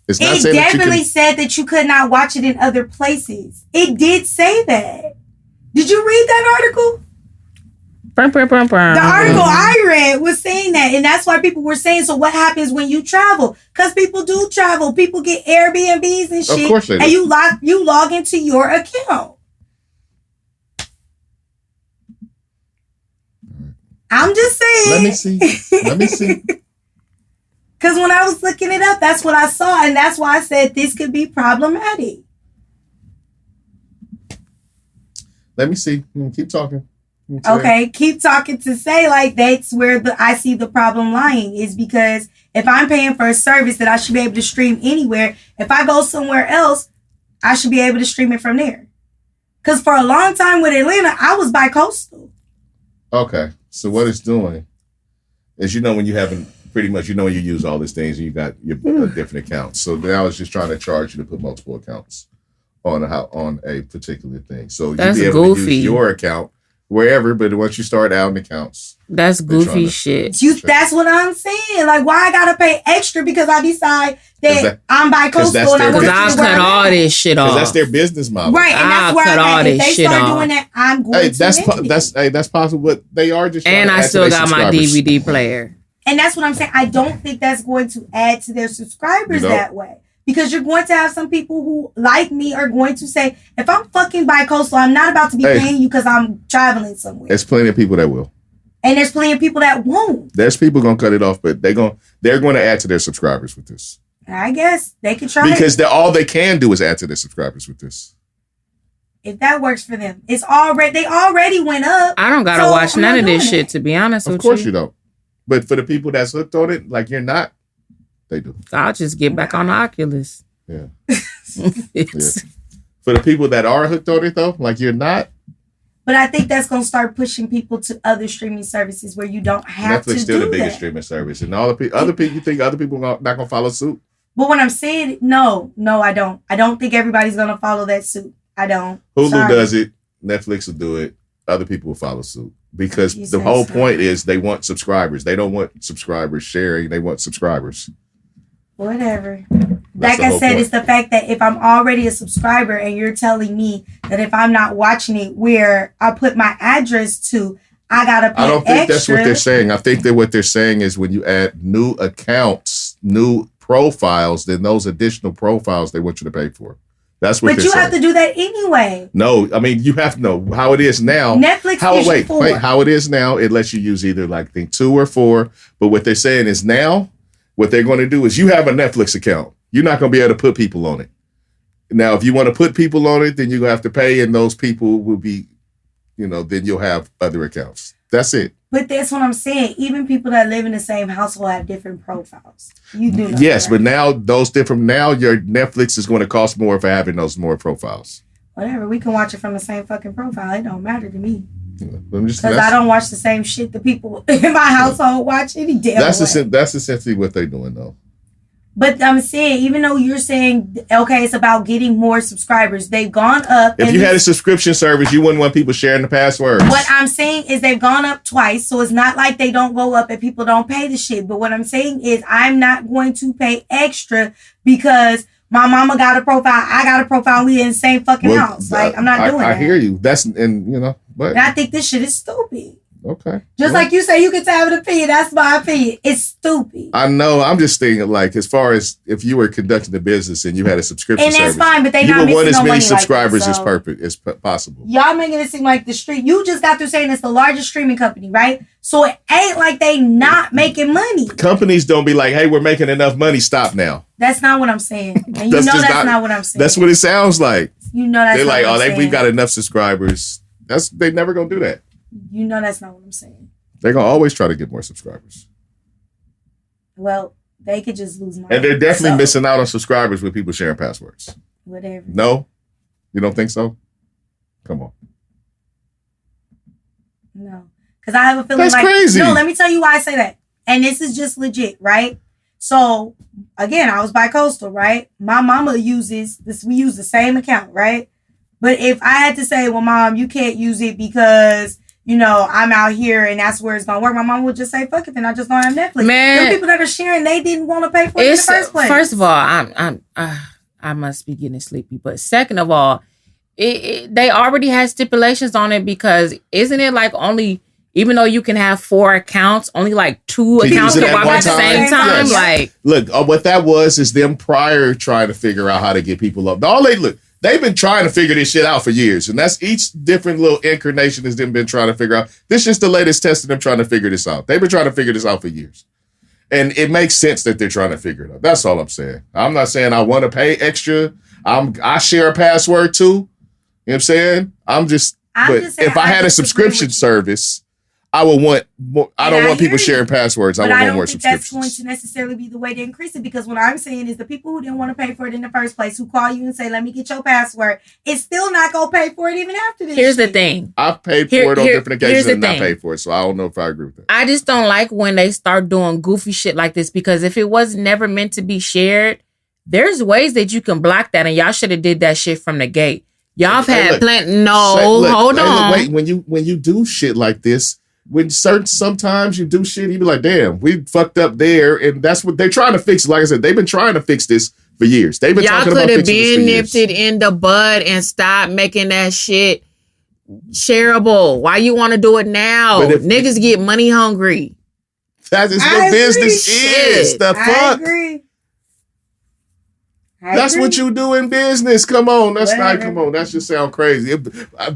It's not saying definitely said that you could not watch it in other places. It did say that. Did you read that article? The article I read was saying that, and that's why people were saying, so what happens when you travel? Because people do travel. People get Airbnbs and shit. Of course they do. And you log into your account. I'm just saying. Let me see. Because when I was looking it up, that's what I saw, and that's why I said this could be problematic. Let me see. Keep talking. Okay, keep talking to say like that's where I see the problem lying is because if I'm paying for a service that I should be able to stream anywhere, if I go somewhere else, I should be able to stream it from there. Because for a long time with Atlanta, I was bi-coastal. Okay, so what it's doing is, when you haven't pretty much, when you use all these things and you got your different accounts. So now it's just trying to charge you to put multiple accounts on a particular thing. So you'll be able to use your account wherever, but once you start out in accounts, that's goofy shit. That's what I'm saying. Like, why I gotta pay extra because I decide that I'm bi-coastal and because I'll cut all this shit off. That's their business model, right? And that's where cut all this shit off. If they start doing that, I'm going to. That's possible. But they are just. And I still got my DVD player. And that's what I'm saying. I don't think that's going to add to their subscribers that way. Because you're going to have some people who, like me, are going to say, if I'm fucking bi-coastal, I'm not about to be paying you because I'm traveling somewhere. There's plenty of people that will. And there's plenty of people that won't. There's people going to cut it off, but they're going to add to their subscribers with this. I guess they could try because all they can do is add to their subscribers with this. If that works for them. They already went up. I don't got to watch none of this shit, to be honest with you. Of course you don't. But for the people that's hooked on it, like you're not, they do. I'll just get back on the Oculus. Yeah. Yeah. For the people that are hooked on it, though, like you're not. But I think that's going to start pushing people to other streaming services where you don't have Netflix to do that. Netflix still the biggest streaming service. And all the other people, you think other people are not going to follow suit? But when I'm saying, no, I don't. I don't think everybody's going to follow that suit. I don't. Hulu does it. Netflix will do it. Other people will follow suit. Because the whole point is they want subscribers. They don't want subscribers sharing. They want subscribers. Whatever. Like I said, it's the fact that if I'm already a subscriber and you're telling me that if I'm not watching it where I put my address to, I got to pay extra. I don't think that's what they're saying. I think that what they're saying is when you add new accounts, new profiles, then those additional profiles they want you to pay for. That's what they're saying. But you have to do that anyway. No, I mean, you have to know how it is now. Netflix how it is now, it lets you use either like 2 or 4. But what they're saying is now, what they're going to do is you have a Netflix account. You're not going to be able to put people on it. Now, if you want to put people on it, then you're going to have to pay, and those people will be, then you'll have other accounts. That's it. But that's what I'm saying. Even people that live in the same household have different profiles. You do know yes, that, but now your Netflix is going to cost more for having those more profiles. Whatever. We can watch it from the same fucking profile. It don't matter to me. Because I don't watch the same shit the people in my household watch any damn way. That's essentially what they're doing, though. But I'm saying, even though you're saying, okay, it's about getting more subscribers, they've gone up. If you had a subscription service, you wouldn't want people sharing the passwords. What I'm saying is they've gone up twice, so it's not like they don't go up and people don't pay the shit. But what I'm saying is I'm not going to pay extra because my mama got a profile, I got a profile, we in the same fucking house. Like, I'm not doing that. I hear you. But and I think this shit is stupid. Okay. Just like you say, you can have an opinion. That's my opinion. It's stupid. I know. I'm just thinking, like, as far as if you were conducting a business and you had a subscription and that's service, fine, but you would want as many subscribers as possible. Y'all making it seem like the street. You just got through saying it's the largest streaming company, right? So it ain't like they not making money. Companies don't be like, hey, we're making enough money. Stop now. That's not what I'm saying. And you know that's not what I'm saying. That's what it sounds like. You know that's they're not like, what I'm saying. we've got enough subscribers. They never gonna do that. You know that's not what I'm saying. They're gonna always try to get more subscribers. Well, they could just lose money. And they're definitely missing out on subscribers with people sharing passwords. Whatever. No? You don't think so? Come on. No. Because I have a feeling that's crazy. No, let me tell you why I say that. And this is just legit, right? So, again, I was bi-coastal, right? My mama uses this. We use the same account, right? But if I had to say, well, Mom, you can't use it because, I'm out here and that's where it's going to work, my mom would just say, fuck it, then I just don't have Netflix. Man. The people that are sharing, they didn't want to pay for it in the first place. First of all, I must be getting sleepy. But second of all, they already had stipulations on it because isn't it like only... Even though you can have 4 accounts, only like 2 accounts can work at the same time. Yes. Like, look, what that is them prior trying to figure out how to get people up. They've been trying to figure this shit out for years, and that's each different little incarnation has them been trying to figure out. This is just the latest test of them trying to figure this out. They've been trying to figure this out for years, and it makes sense that they're trying to figure it out. That's all I'm saying. I'm not saying I want to pay extra. I share a password too. You know what I'm saying? If I had a subscription service, I would want more. I don't want people sharing passwords. I would want more subscriptions. That's going to necessarily be the way to increase it because what I'm saying is the people who didn't want to pay for it in the first place, who call you and say, let me get your password, it's still not going to pay for it even after this. Here's the thing. I've paid for it on different occasions and not paid for it, so I don't know if I agree with that. I just don't like when they start doing goofy shit like this because if it was never meant to be shared, there's ways that you can block that and y'all should have did that shit from the gate. Y'all have had plenty. Hold on. Wait, when you do shit like this, sometimes you do shit, you be like, damn, we fucked up there, and that's what they're trying to fix. Like I said, they've been trying to fix this for years. They've been talking about fixing this for years. Y'all could have been nipped it in the bud and stopped making that shit shareable. Why you want to do it now? Niggas get money hungry. That is what business is. The fuck? I agree. That's what you do in business. Come on, that just sound crazy.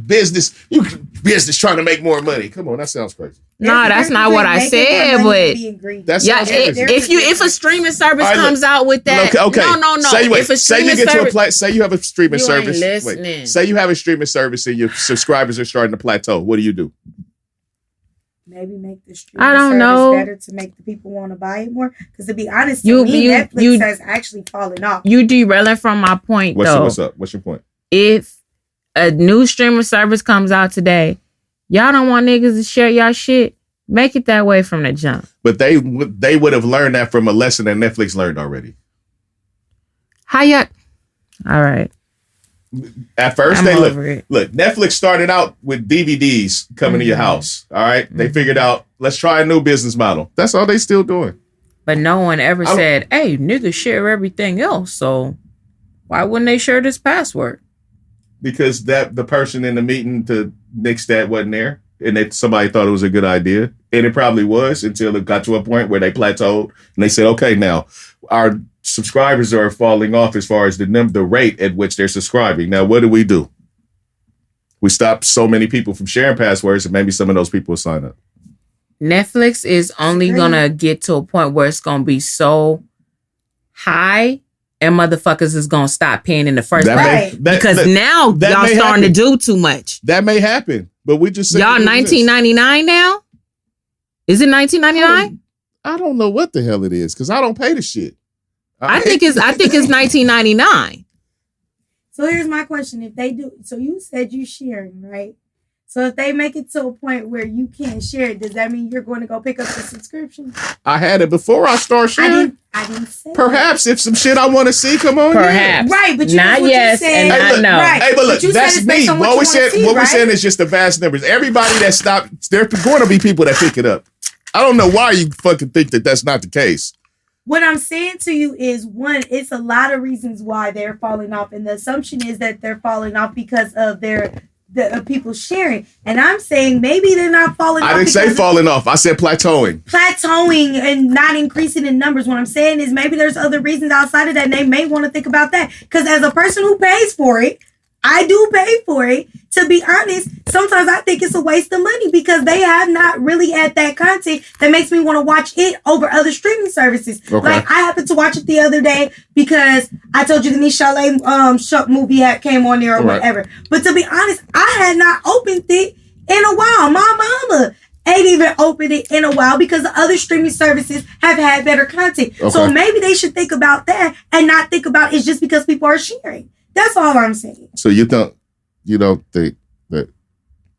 Business trying to make more money. Come on, that sounds crazy. No, that's not what I said. But that's if a streaming service comes out with that, okay. No. Say you have a streaming service. Say you have a streaming service and your subscribers are starting to plateau. What do? Maybe make the streaming service better to make the people want to buy it more. Because to be honest, Netflix has actually fallen off. You derailing from my point, though. What's up? What's your point? If a new streaming service comes out today, y'all don't want niggas to share y'all shit, make it that way from the jump. But they would have learned that from a lesson that Netflix learned already. How y'all? All right. At first, look. Netflix started out with DVDs coming to your house. All right, they figured out let's try a new business model. That's all they still doing. But no one ever said, "Hey, niggas share everything else." So why wouldn't they share this password? Because the person in the meeting to nix that wasn't there, and somebody thought it was a good idea, and it probably was until it got to a point where they plateaued and they said, "Okay, now our subscribers are falling off as far as the rate at which they're subscribing. Now, what do? We stop so many people from sharing passwords, and maybe some of those people will sign up." Netflix is only gonna get to a point where it's gonna be so high, and motherfuckers is gonna stop paying in the first place because now y'all starting to do too much. That may happen, but we just y'all $19.99 now. Is it $19.99? I don't know what the hell it is because I don't pay the shit. I think it's $19.99. So here's my question: if they do, so you said you sharing, right? So if they make it to a point where you can't share it, does that mean you're going to go pick up the subscription? I had it before I started sharing. I didn't say Perhaps if some shit I want to see, come on. Perhaps. Yeah. Right, but you not yes and not no. Right. Hey, but look, you that's me. What we're saying is just the vast numbers. Everybody that stopped, there's going to be people that pick it up. I don't know why you fucking think that that's not the case. What I'm saying to you is, one, it's a lot of reasons why they're falling off, and the assumption is that they're falling off because of the people sharing. And I'm saying maybe they're not falling off. I didn't say falling off. I said plateauing. Plateauing and not increasing in numbers. What I'm saying is maybe there's other reasons outside of that, and they may want to think about that. Because as a person who pays for it, I do pay for it. To be honest, sometimes I think it's a waste of money because they have not really had that content that makes me want to watch it over other streaming services. Okay. Like, I happened to watch it the other day because I told you the Niche Chalet movie came on there or whatever. But to be honest, I had not opened it in a while. My mama ain't even opened it in a while because the other streaming services have had better content. Okay. So maybe they should think about that and not think about it's just because people are sharing. That's all I'm saying. So you don't think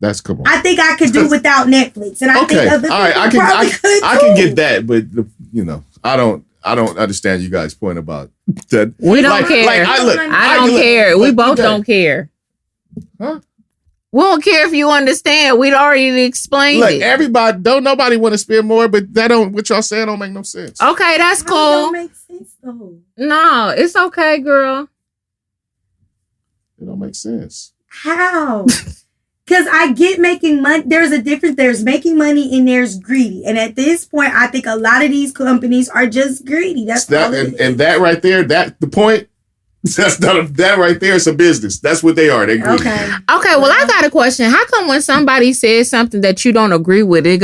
that's come on. I think I could do without Netflix, and I think other people probably could too. I can get that, but I don't understand you guys' point about that. We don't care. I don't care. We both don't care. Huh? We don't care if you understand. We'd already explained it. Everybody, nobody want to spend more, but that don't, what y'all saying don't make no sense. Okay, that's cool. How don't make sense though? No, it's okay, girl. It don't make sense. How? Because I get making money. There's a difference. There's making money and there's greedy. And at this point, I think a lot of these companies are just greedy. That's that, and that right there, that the point. That's not that right there is a business. That's what they are. They're greedy. Okay. Well, I got a question. How come when somebody says something that you don't agree with, it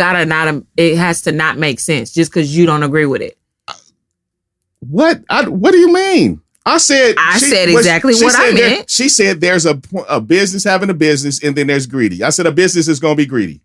has to not make sense just because you don't agree with it? What? What do you mean? I said exactly what I meant. She said there's a business having a business, and then there's greedy. I said a business is going to be greedy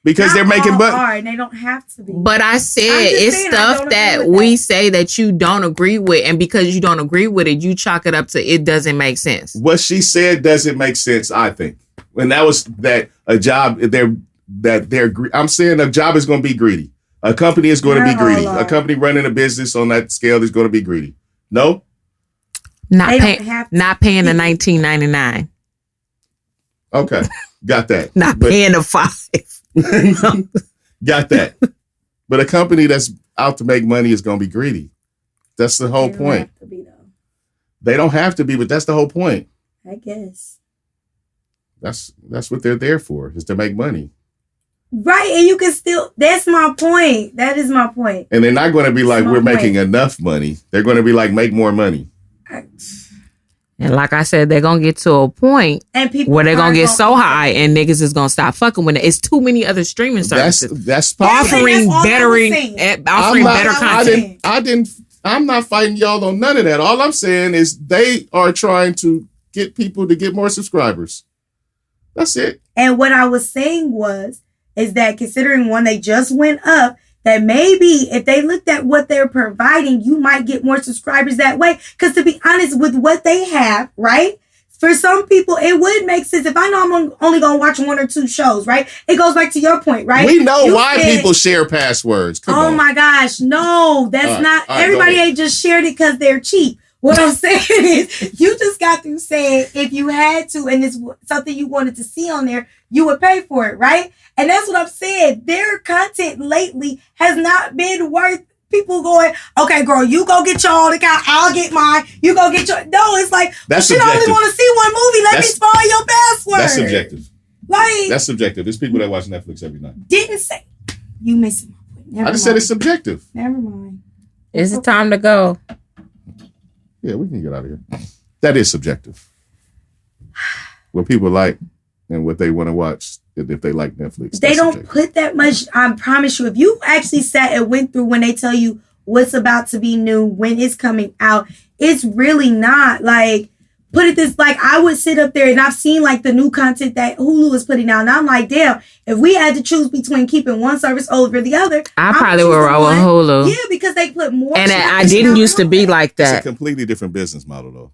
because they're making money. They don't have to be. But I said it's stuff that we say that you don't agree with, and because you don't agree with it, you chalk it up to it doesn't make sense. What she said doesn't make sense, I think. And that was that a job I'm saying a job is going to be greedy. A company is going to be greedy. A company running a business on that scale is going to be greedy. No? Not paying the $19.99. Okay, got that. Paying the $5. Got that. But a company that's out to make money is going to be greedy. That's the whole point. Have to be, though. They don't have to be, but that's the whole point. I guess. That's what they're there for, is to make money. Right, and you can still. That's my point. That is my point. And they're not going to be like, we're making enough money. They're going to be like, make more money. And like I said, they're going to get to a point where they're going to get so high and niggas is going to stop fucking with it. It's too many other streaming services. That's offering better content. I'm not fighting y'all on none of that. All I'm saying is they are trying to get people to get more subscribers. That's it. And what I was saying is that considering when they just went up, that maybe if they looked at what they're providing, you might get more subscribers that way. Because to be honest, with what they have, right? For some people, it would make sense. If I know I'm only going to watch 1 or 2 shows, right? It goes back to your point, right? We know why people share passwords. Come on. My gosh. No, that's not. Everybody ain't just shared it because they're cheap. What I'm saying is you just got to say if you had to and it's something you wanted to see on there, you would pay for it, right? And that's what I'm saying. Their content lately has not been worth people going, okay, girl, you go get your own account. I'll get mine. You go get your... No, it's like, you only want to see one movie. Let me spoil your password. That's subjective. Like, that's subjective. There's people that watch Netflix every night. Didn't say... You missing my point. I just said it's subjective. Never mind. Is it time to go? Yeah, we can get out of here. That is subjective. What people like and what they want to watch, if they like Netflix. They don't put that much, I promise you. If you actually sat and went through when they tell you what's about to be new, when it's coming out, it's really not like, put it this, like I would sit up there and I've seen like the new content that Hulu is putting out. And I'm like, damn, if we had to choose between keeping one service over the other, I probably would roll with Hulu. Yeah, because they put more. And I didn't used to be like that. It's a completely different business model though.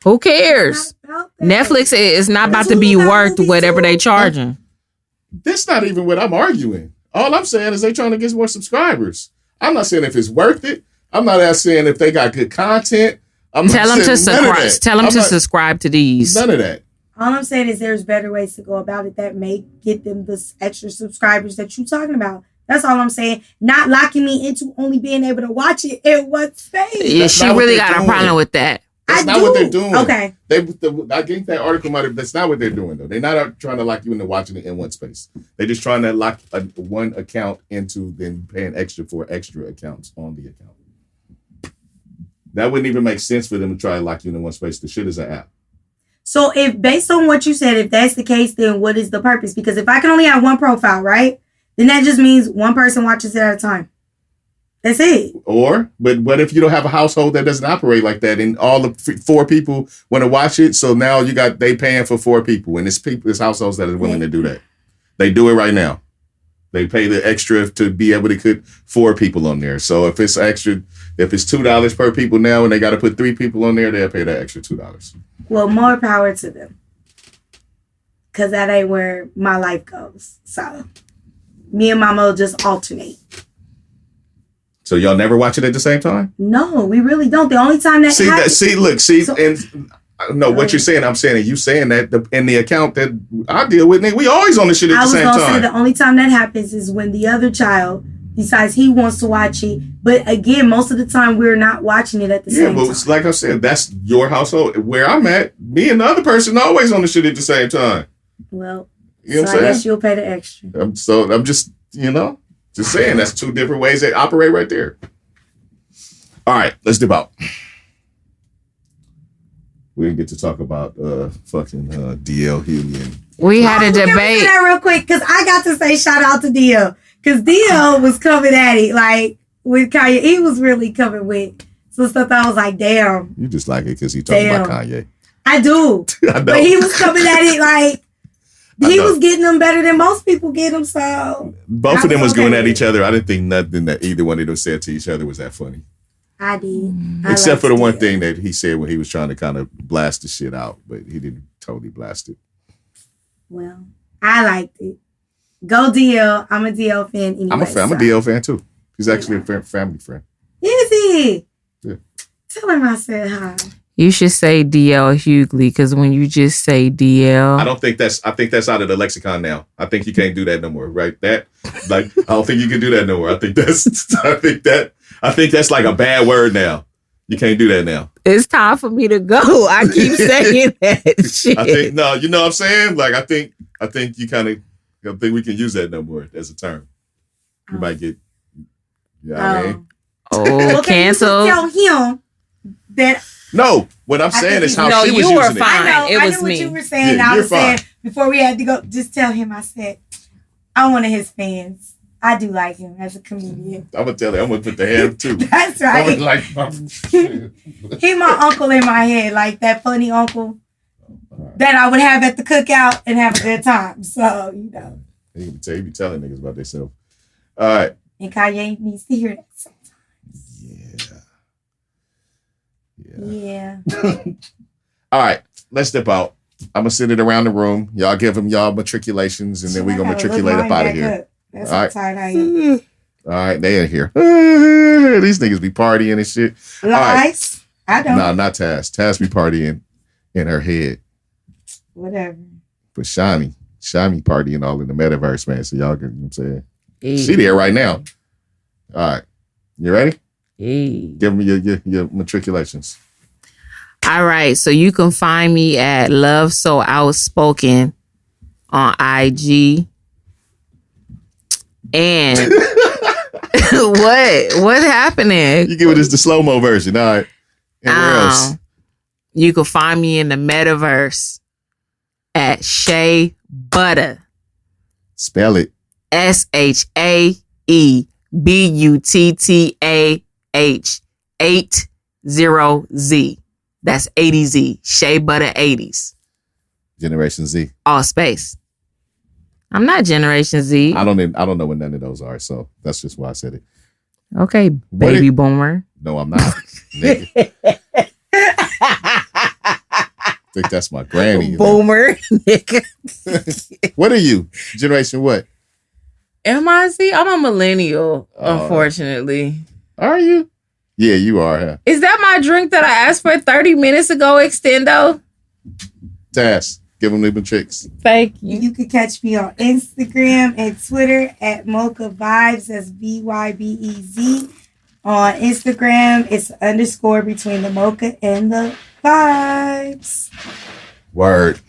Who cares? Netflix is not about to be worth whatever they charging. That's not even what I'm arguing. All I'm saying is they're trying to get more subscribers. I'm not saying if it's worth it. I'm not asking if they got good content. Tell them to subscribe. Tell them to subscribe to these. None of that. All I'm saying is there's better ways to go about it that may get them the extra subscribers that you're talking about. That's all I'm saying. Not locking me into only being able to watch it in one space. Yeah, she really got a problem with that. That's not what they're doing. Okay. I think that article might have. That's not what they're doing though. They're not trying to lock you into watching it in one space. They're just trying to lock one account into then paying extra for extra accounts on the account. That wouldn't even make sense for them to try to lock you into one space. The shit is an app. So if based on what you said, if that's the case, then what is the purpose? Because if I can only have one profile, right? Then that just means one person watches it at a time. That's it. But what if you don't have a household that doesn't operate like that, and all the 4 people want to watch it? So now they paying for 4 people, and it's households that are willing to do that. They do it right now. They pay the extra to be able to put 4 people on there. So if it's $2 per people now, and they got to put 3 people on there, they'll pay that extra $2. Well, more power to them, because that ain't where my life goes. So me and Mama will just alternate. So y'all never watch it at the same time? No, we really don't. The only time that what you're saying, I'm saying, and you saying that in the account that I deal with, we always on the shit at the same time. I was going to say the only time that happens is when the other child decides he wants to watch it. But again, most of the time we're not watching it at the same time. Yeah, but like I said, that's your household. Where I'm at, me and the other person always on the shit at the same time. Well, you know what I'm saying? I saying? guess you'll pay the extra. I'm just, just saying that's 2 different ways they operate right there. All right, let's dip out. We didn't get to talk about DL Hughley. We had a debate. That real quick, because I got to say shout out to DL. Because DL was coming at it like with Kanye. He was really coming with some stuff that I was like, damn. You just like it because he talking about Kanye. I do. I know. But he was coming at it like he was getting them better than most people get them. So both of them was going at each other. I didn't think nothing that either one of them said to each other was that funny. I did. Except for the one thing that he said when he was trying to kind of blast the shit out, but he didn't totally blast it. Well, I liked it. Go DL. I'm a DL fan anyway. I'm a DL fan too. He's actually a family friend. Is he? Yeah. Tell him I said hi. You should say DL Hughley, because when you just say DL, I think that's out of the lexicon now. I think you can't do that no more, right? I don't think you can do that no more. I think that's like a bad word now. You can't do that now. It's time for me to go. I keep saying that shit. I think you know what I'm saying? Like I think you kind of don't think we can use that no more as a term. You might get I mean? Oh, canceled. Tell him that. No, what I'm saying is how she was using were fine. I It was knew me. what you were saying. Yeah, I was fine. saying before we had to go, just tell him I said I'm one of his fans. I do like him as a comedian. I'm gonna tell him. I'm gonna put the hand too. That's right. He my uncle in my head, like that funny uncle that I would have at the cookout and have a good time. So he be telling niggas about themselves. All right. And Kanye needs to hear that sometimes. Yeah. All right, let's dip out. I'm gonna send it around the room. Y'all give them y'all matriculations, and then we gonna matriculate up out of here. That's how tired I am. All right, they in here. These niggas be partying and shit. Lies? I don't. Nah, not Taz. Taz be partying in her head. Whatever. But Shanni partying all in the metaverse, man. So y'all, you know what I'm saying? Hey. She there right now. All right, you ready? Hey. Give me your matriculations. All right, so you can find me at Love So Outspoken on IG. And what's happening? You give us the slow-mo version, all right. And where else? You can find me in the metaverse at Shea Butter. Spell it. SHAEBUTTAH80Z. That's 80Z. Shea Butter 80s. Generation Z. All space. I'm not Generation Z. I don't know what none of those are, so that's just why I said it. Okay, baby boomer. No, I'm not. Nigga. I think that's my granny. Boomer. What are you? Generation what? Am I Z? I'm a millennial, unfortunately. Are you? Yeah, you are. Huh? Is that my drink that I asked for 30 minutes ago, Extendo? Task. Give them them chicks. Thank you. You can catch me on Instagram and Twitter at Mocha Vibes. That's VYBEZ. On Instagram, it's _ between the Mocha and the Vibes. Word.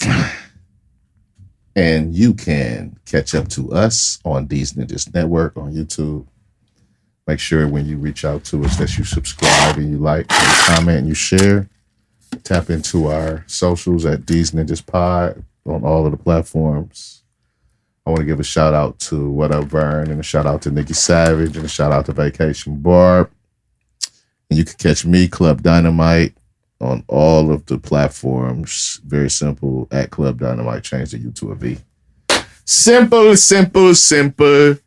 And you can catch up to us on Deez Ninjas Network on YouTube. Make sure when you reach out to us that you subscribe and you like and you comment and you share. Tap into our socials at Deez Ninjas Pod on all of the platforms. I want to give a shout out to What Up Vern and a shout out to Nikki Savage and a shout out to Vacation Barb. And you can catch me, Club Dynamite, on all of the platforms. Very simple. At Club Dynamite, change the U to a V. Simple, simple, simple.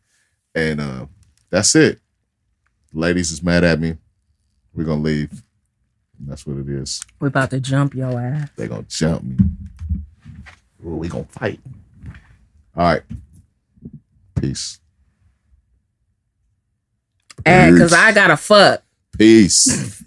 And that's it. Ladies is mad at me. We're going to leave. That's what it is. We're about to jump your ass. They're going to jump me. Ooh, we going to fight. All right. Peace. And because I got to fuck. Peace.